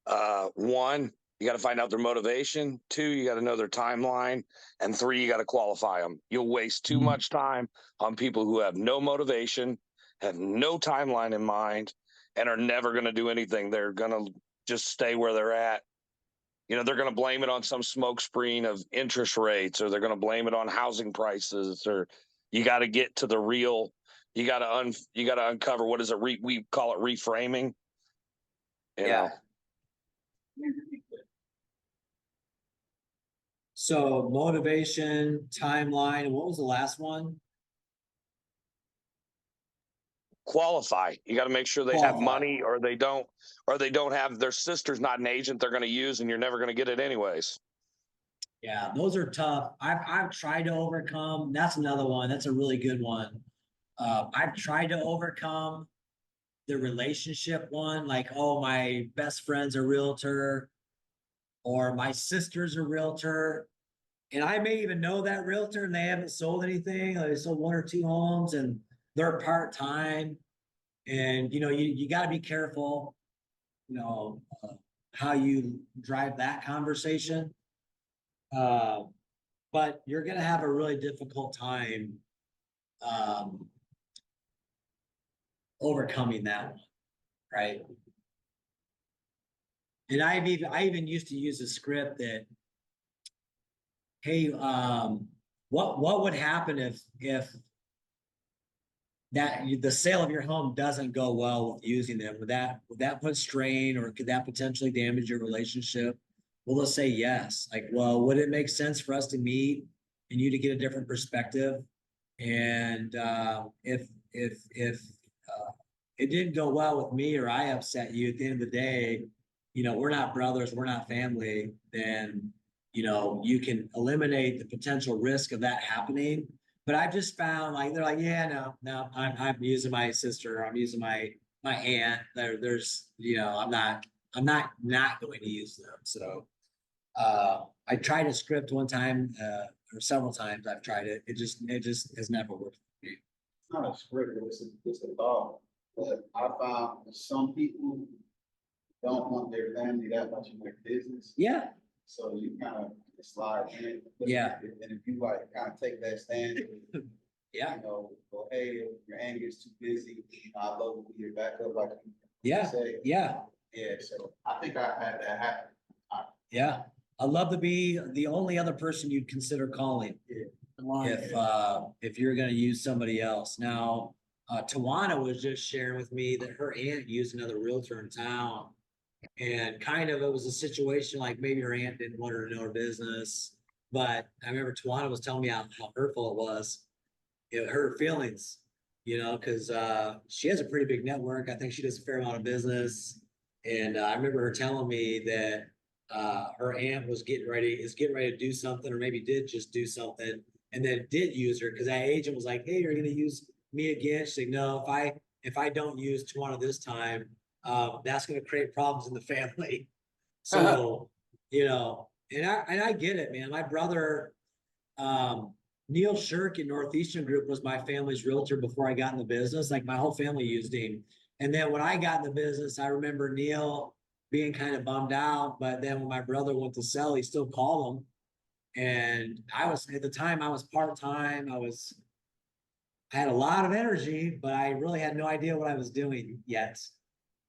1, you got to find out their motivation. 2, you got to know their timeline. And 3, you got to qualify them. You'll waste too much time on people who have no motivation, have no timeline in mind, and are never going to do anything. They're going to just stay where they're at. You know, they're going to blame it on some smoke screen of interest rates, or they're going to blame it on housing prices, or you got to get to the real. You got to uncover, what is it? We call it reframing. You know. So motivation, timeline, and what was the last one? qualify. You got to make sure they have Qualify. money, or they don't have, their sister's not an agent they're going to use, and you're never going to get it anyways. Yeah, those are tough. I've tried to overcome. That's another one. That's a really good one. I've tried to overcome the relationship one, like, oh, my best friend's a realtor, or my sister's a realtor. And I may even know that realtor and they haven't sold anything. Like they sold 1 or 2 homes and they're part-time. And you got to be careful, how you drive that conversation. But you're going to have a really difficult time overcoming that one, right? And I even used to use a script that, hey, what would happen if that the sale of your home doesn't go well with using them? Would that put strain, or could that potentially damage your relationship? Well, they'll say yes. Like, well, would it make sense for us to meet and you to get a different perspective? And if it didn't go well with me, or I upset you, at the end of the day, we're not brothers, we're not family, then you can eliminate the potential risk of that happening. But I've just found, like, they're like, yeah, no, I'm using my sister, I'm using my aunt. There's I'm not going to use them. So I tried a script one time, or several times I've tried it. It just has never worked for me. It's not a script, it's a thought. But I found some people don't want their family that much in their business. Yeah. So you kind of slide in. Yeah. And if you like kind of take that stand, Yeah. well, hey, if your aunt gets too busy, I'd love to be your backup, like you Yeah. say. Yeah. Yeah. So I think I had that happen. Yeah. I'd love to be the only other person you'd consider calling if you're going to use somebody else. Now, Tawana was just sharing with me that her aunt used another realtor in town, and kind of it was a situation like maybe her aunt didn't want her to know her business, but I remember Tawana was telling me how hurtful it was. It hurt her feelings, because she has a pretty big network. I think she does a fair amount of business, and I remember her telling me that her aunt is getting ready to do something, or maybe did just do something, and then did use her, because that agent was like, hey, you're going to use me again? She's like, no, if I don't use Tawana this time, that's going to create problems in the family. So, and I get it, man. My brother, Neil Shirk in Northeastern Group was my family's realtor before I got in the business. Like, my whole family used him. And then when I got in the business, I remember Neil being kind of bummed out. But then when my brother went to sell, he still called him. And at the time, I was part-time. I had a lot of energy, but I really had no idea what I was doing yet.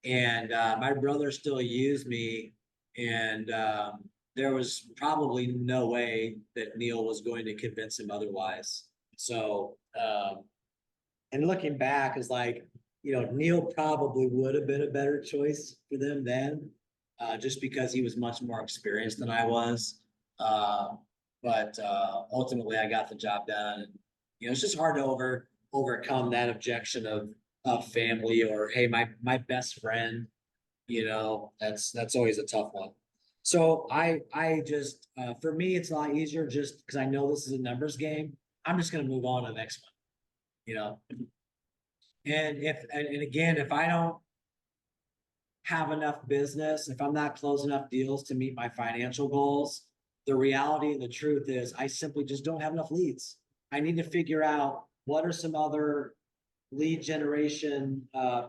And my brother still used me. And there was probably no way that Neil was going to convince him otherwise. So, and looking back is like, Neil probably would have been a better choice for them then, just because he was much more experienced than I was. But ultimately I got the job done. And, it's just hard to overcome that objection of family, or, hey, my best friend, that's always a tough one. So I just, for me, it's a lot easier just because I know this is a numbers game. I'm just going to move on to the next one, and again, if I don't have enough business, if I'm not closing enough deals to meet my financial goals, the reality and the truth is I simply just don't have enough leads. I need to figure out what are some other lead generation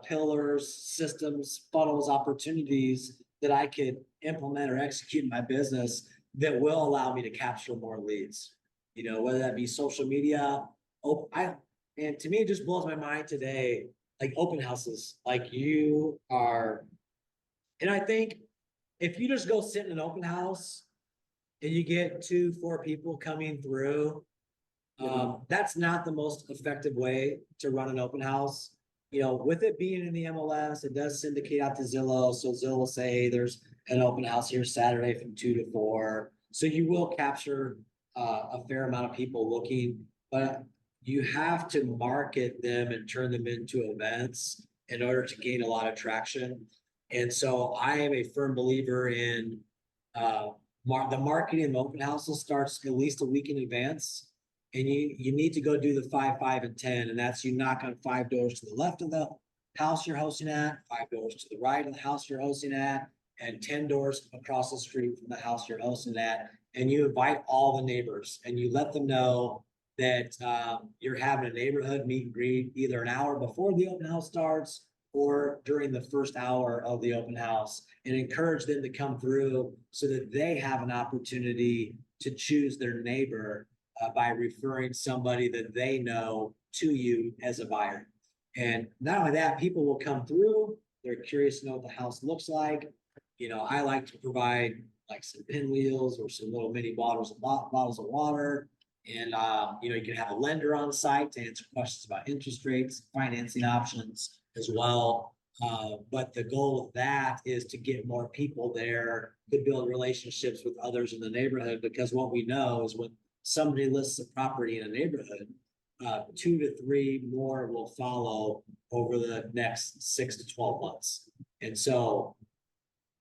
pillars, systems, funnels, opportunities that I could implement or execute in my business that will allow me to capture more leads. Whether that be social media. And to me, it just blows my mind today, like open houses, like you are. And I think if you just go sit in an open house and you get 2-4 people coming through, that's not the most effective way to run an open house. With it being in the MLS, it does syndicate out to Zillow. So Zillow will say, hey, there's an open house here Saturday from 2 to 4. So you will capture a fair amount of people looking, but you have to market them and turn them into events in order to gain a lot of traction. And so I am a firm believer in the marketing of open houses starts at least a week in advance. And you need to go do the 5, 5, and 10. And that's you knock on 5 doors to the left of the house you're hosting at, 5 doors to the right of the house you're hosting at, and 10 doors across the street from the house you're hosting at. And you invite all the neighbors and you let them know that you're having a neighborhood meet and greet either an hour before the open house starts or during the first hour of the open house, and encourage them to come through so that they have an opportunity to choose their neighbor by referring somebody that they know to you as a buyer. And not only that, people will come through, they're curious to know what the house looks like. You know, I like to provide like some pinwheels or some little mini bottles of water. And, you know, you can have a lender on site to answer questions about interest rates, financing options as well. But the goal of that is to get more people there, to build relationships with others in the neighborhood, because what we know is when somebody lists a property in a neighborhood, 2 to 3 more will follow over the next 6 to 12 months. And so,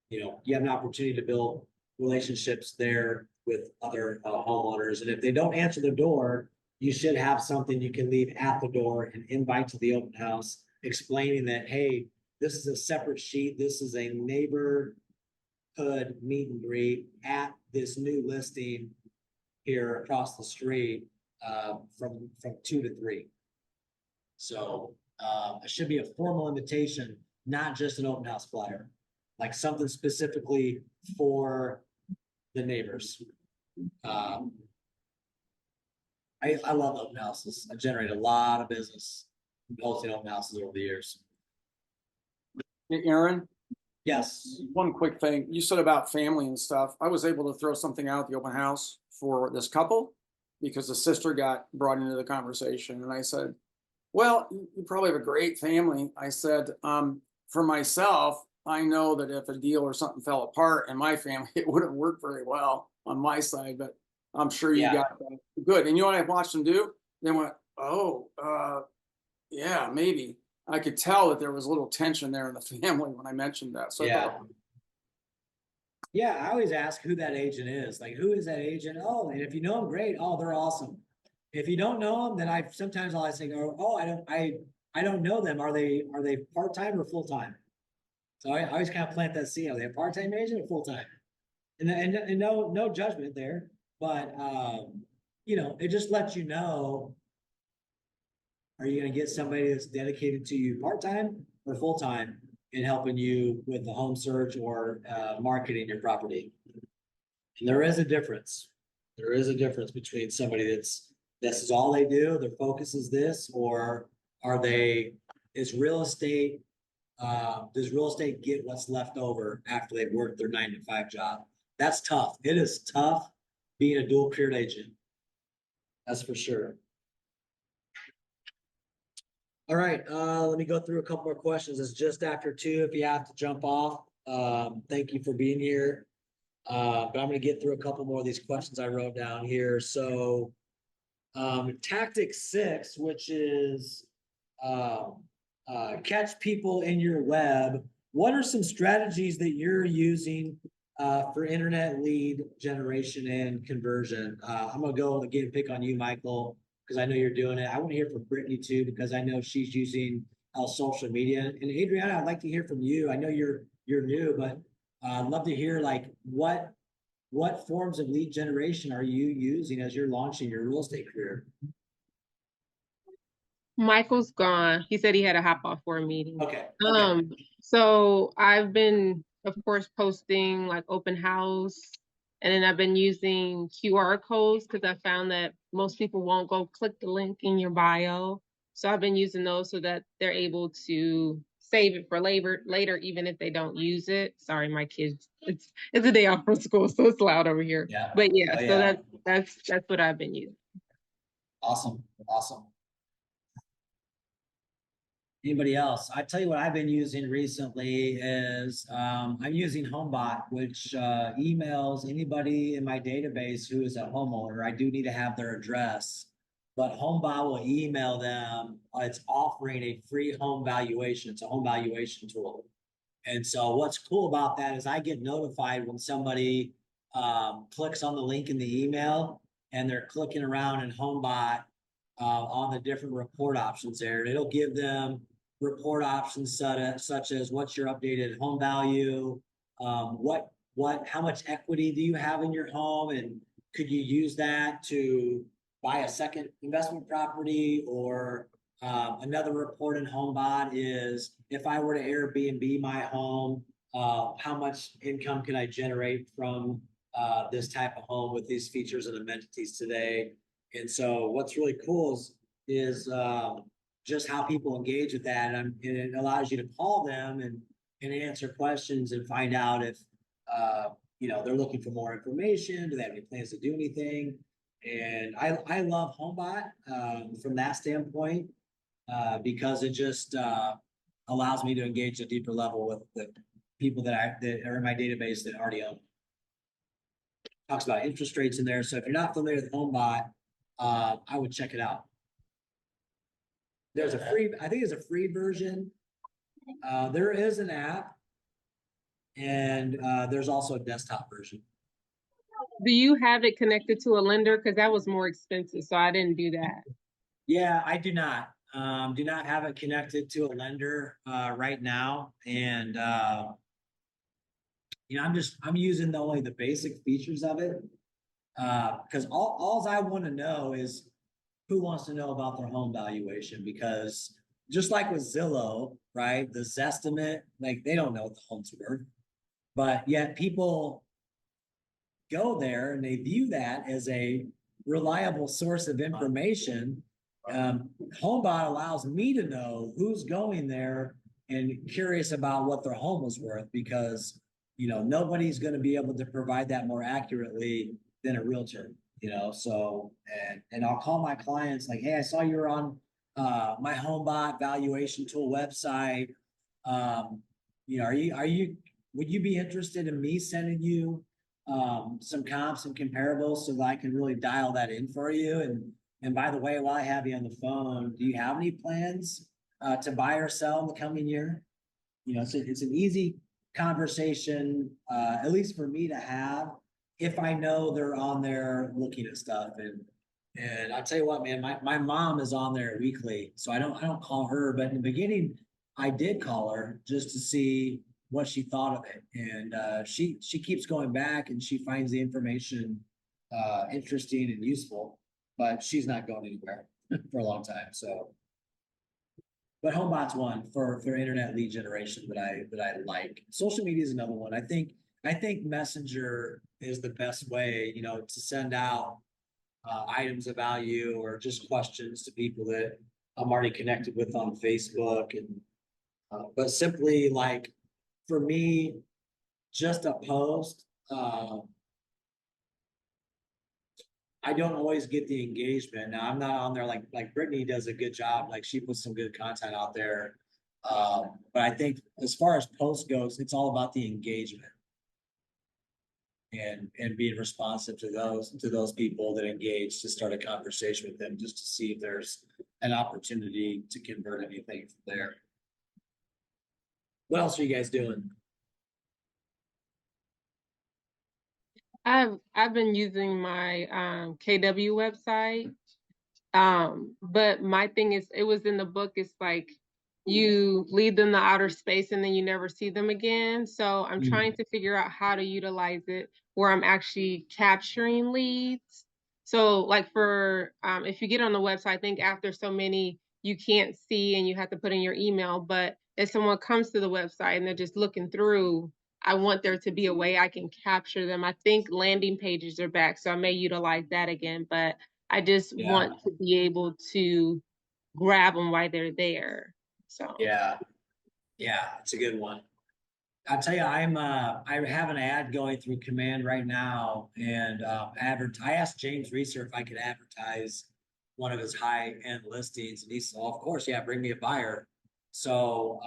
you know, you have an opportunity to build relationships there with other homeowners. And if they don't answer the door, you should have something you can leave at the door and invite to the open house, explaining that, hey, this is a separate sheet. This is a neighborhood meet and greet at this new listing here across the street from 2 to 3. So it should be a formal invitation, not just an open house flyer, like something specifically for the neighbors. I love open houses. I generate a lot of business hosting open houses over the years. Hey, Aaron, Yes. one quick thing. You said about family and stuff. I was able to throw something out at the open house for this couple because the sister got brought into the conversation. And I said, well, you probably have a great family. I said, for myself, I know that if a deal or something fell apart in my family, it wouldn't work very well on my side, but I'm sure you got that good. And you know what I watched them do? They went, oh, yeah, maybe. I could tell that there was a little tension there in the family when I mentioned that. So Yeah. I always ask who that agent is. Like, who is that agent? Oh, and if you know them, great. Oh, they're awesome. If you don't know them, then I'll say, oh, I don't know them. Are they part-time or full-time? So I always kind of plant that seed. Are they a part-time agent or full-time? And no judgment there, but you know, it just lets you know, are you going to get somebody that's dedicated to you part-time or full-time in helping you with the home search or marketing your property? And there is a difference. There is a difference between somebody this is all they do, their focus is this, or does real estate get what's left over after they've worked their 9 to 5 job? That's tough. It is tough being a dual career agent. That's for sure. All right, let me go through a couple more questions. It's just after 2 if you have to jump off. Thank you for being here. But I'm gonna get through a couple more of these questions I wrote down here. So tactic 6, which is catch people in your web. What are some strategies that you're using for internet lead generation and conversion? I'm gonna go again, pick on you, Michael, because I know you're doing it. I want to hear from Brittany too, because I know she's using social media. And Adriana, I'd like to hear from you. I know you're new, but I'd love to hear like what forms of lead generation are you using as you're launching your real estate career? Michael's gone. He said he had to hop off for a meeting. Okay. So I've been, of course, posting like open house, and then I've been using QR codes because I found that most people won't go click the link in your bio. So I've been using those so that they're able to save it for later, even if they don't use it. Sorry, my kids, it's a day off from school, so it's loud over here. Yeah. But yeah, Oh, so yeah. that's what I've been using. Awesome. Anybody else? I tell you what I've been using recently is I'm using HomeBot, which emails anybody in my database who is a homeowner. I do need to have their address. but HomeBot will email them, it's offering a free home valuation. It's a home valuation tool. And so what's cool about that is I get notified when somebody clicks on the link in the email and they're clicking around in HomeBot on the different report options there. It'll give them report options such as what's your updated home value, how much equity do you have in your home, and could you use that to buy a second investment property? Or another report in HomeBot is if I were to Airbnb my home, how much income can I generate from this type of home with these features and amenities today? And so what's really cool is just how people engage with that. And it allows you to call them and answer questions and find out if, they're looking for more information. Do they have any plans to do anything? And I love HomeBot from that standpoint because it just allows me to engage a deeper level with the people that are in my database that already own. Talks about interest rates in there. So if you're not familiar with HomeBot, I would check it out. There's I think it's a free version. There is an app, and there's also a desktop version. Do you have it connected to a lender? Because that was more expensive, so I didn't do that. Yeah, I do not. Do not have it connected to a lender right now. And I'm using only the basic features of it. Because all I want to know is who wants to know about their home valuation, because just like with Zillow, right? The Zestimate, like they don't know what the home's worth, but yet people go there and they view that as a reliable source of information. HomeBot allows me to know who's going there and curious about what their home was worth, because nobody's going to be able to provide that more accurately than a realtor. So and I'll call my clients like, hey, I saw you were on my HomeBot valuation tool website. Would you be interested in me sending you some comps and comparables so that I can really dial that in for you? And by the way, while I have you on the phone, do you have any plans to buy or sell in the coming year? It's an easy conversation, at least for me to have, if I know they're on there looking at stuff. And I'll tell you what, man, my mom is on there weekly, so I don't call her, but in the beginning I did call her just to see what she thought of it. And she keeps going back and she finds the information interesting and useful, but she's not going anywhere for a long time. So, but HomeBot's one for internet lead generation that I like. Social media is another one. I think Messenger is the best way, to send out items of value or just questions to people that I'm already connected with on Facebook. And but simply, like, for me, just a post, I don't always get the engagement. Now I'm not on there like Brittany does a good job. Like, she puts some good content out there. But I think as far as post goes, it's all about the engagement and being responsive to those people that engage, to start a conversation with them, just to see if there's an opportunity to convert anything from there. What else are you guys doing? I've been using my KW website. But my thing is, it was in the book, it's like you leave them to outer space and then you never see them again. So I'm trying to figure out how to utilize it where I'm actually capturing leads. So like for if you get on the website, I think after so many you can't see and you have to put in your email, but if someone comes to the website and they're just looking through, I want there to be a way I can capture them. I think landing pages are back, so I may utilize that again, but I just want to be able to grab them while they're there. So Yeah, it's a good one. I'll tell you, I have an ad going through Command right now, and I asked James Reeser if I could advertise one of his high-end listings, and he said, well, of course, yeah, bring me a buyer. So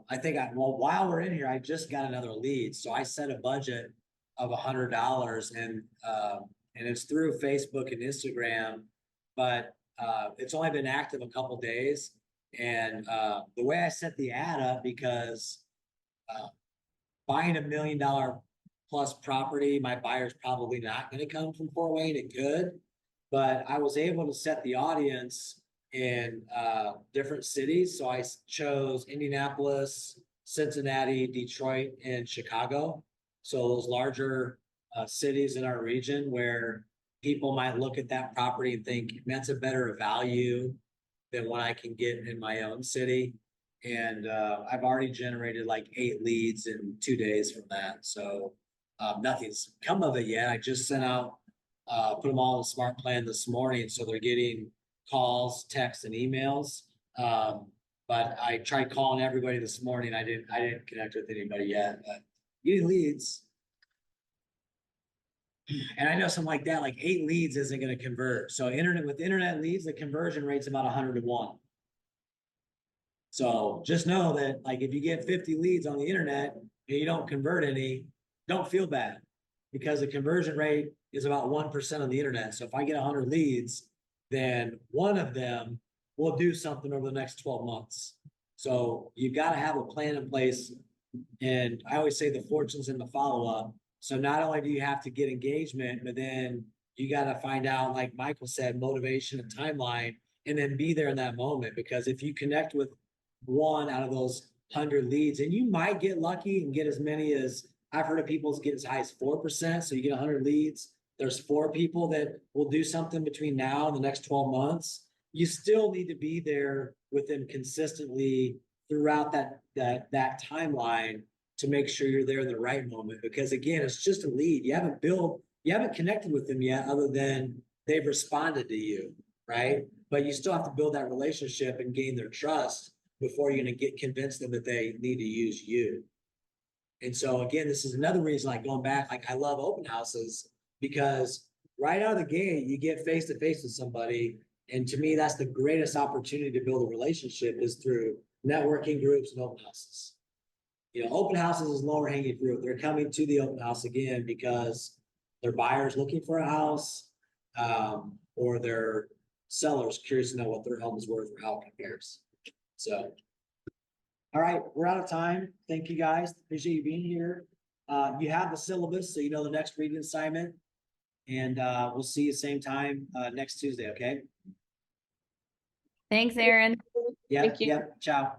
I think while we're in here, I just got another lead. So I set a budget of $100, and it's through Facebook and Instagram, but it's only been active a couple days. And the way I set the ad up, because buying $1 million plus property, my buyer's probably not going to come from Fort Wayne. It could, but I was able to set the audience in different cities. So I chose Indianapolis, Cincinnati, Detroit, and Chicago. So those larger cities in our region where people might look at that property and think that's a better value than what I can get in my own city. And I've already generated like 8 leads in 2 days from that. So nothing's come of it yet. I just sent out, put them all in the smart plan this morning. So they're getting calls, texts, and emails. But I tried calling everybody this morning. I didn't connect with anybody yet, but getting leads. And I know something like that, like 8 leads isn't going to convert. So with internet leads, the conversion rate's about 100 to 1. So just know that, like, if you get 50 leads on the internet and you don't convert any, don't feel bad, because the conversion rate is about 1% on the internet. So if I get 100 leads, then one of them will do something over the next 12 months. So you've got to have a plan in place. And I always say the fortune's in the follow-up. So not only do you have to get engagement, but then you got to find out, like Michael said, motivation and timeline, and then be there in that moment. Because if you connect with one out of those 100 leads, and you might get lucky and get as many as, I've heard of people get as high as 4%. So you get 100 leads. There's 4 people that will do something between now and the next 12 months. You still need to be there with them consistently throughout that timeline to make sure you're there in the right moment. Because again, it's just a lead. You haven't connected with them yet, other than they've responded to you, right? But you still have to build that relationship and gain their trust before you're going to convince them that they need to use you. And so again, this is another reason, like going back, like I love open houses, because right out of the gate, you get face to face with somebody. And to me, that's the greatest opportunity to build a relationship, is through networking groups and open houses. You know, open houses is lower hanging fruit. They're coming to the open house again because their buyers looking for a house, or their sellers curious to know what their home is worth or how it compares. So, all right, we're out of time. Thank you guys. Appreciate you being here. You have the syllabus, so you know the next reading assignment. And we'll see you same time next Tuesday, okay? Thanks, Aaron. Yeah, Thank you. yeah. Ciao.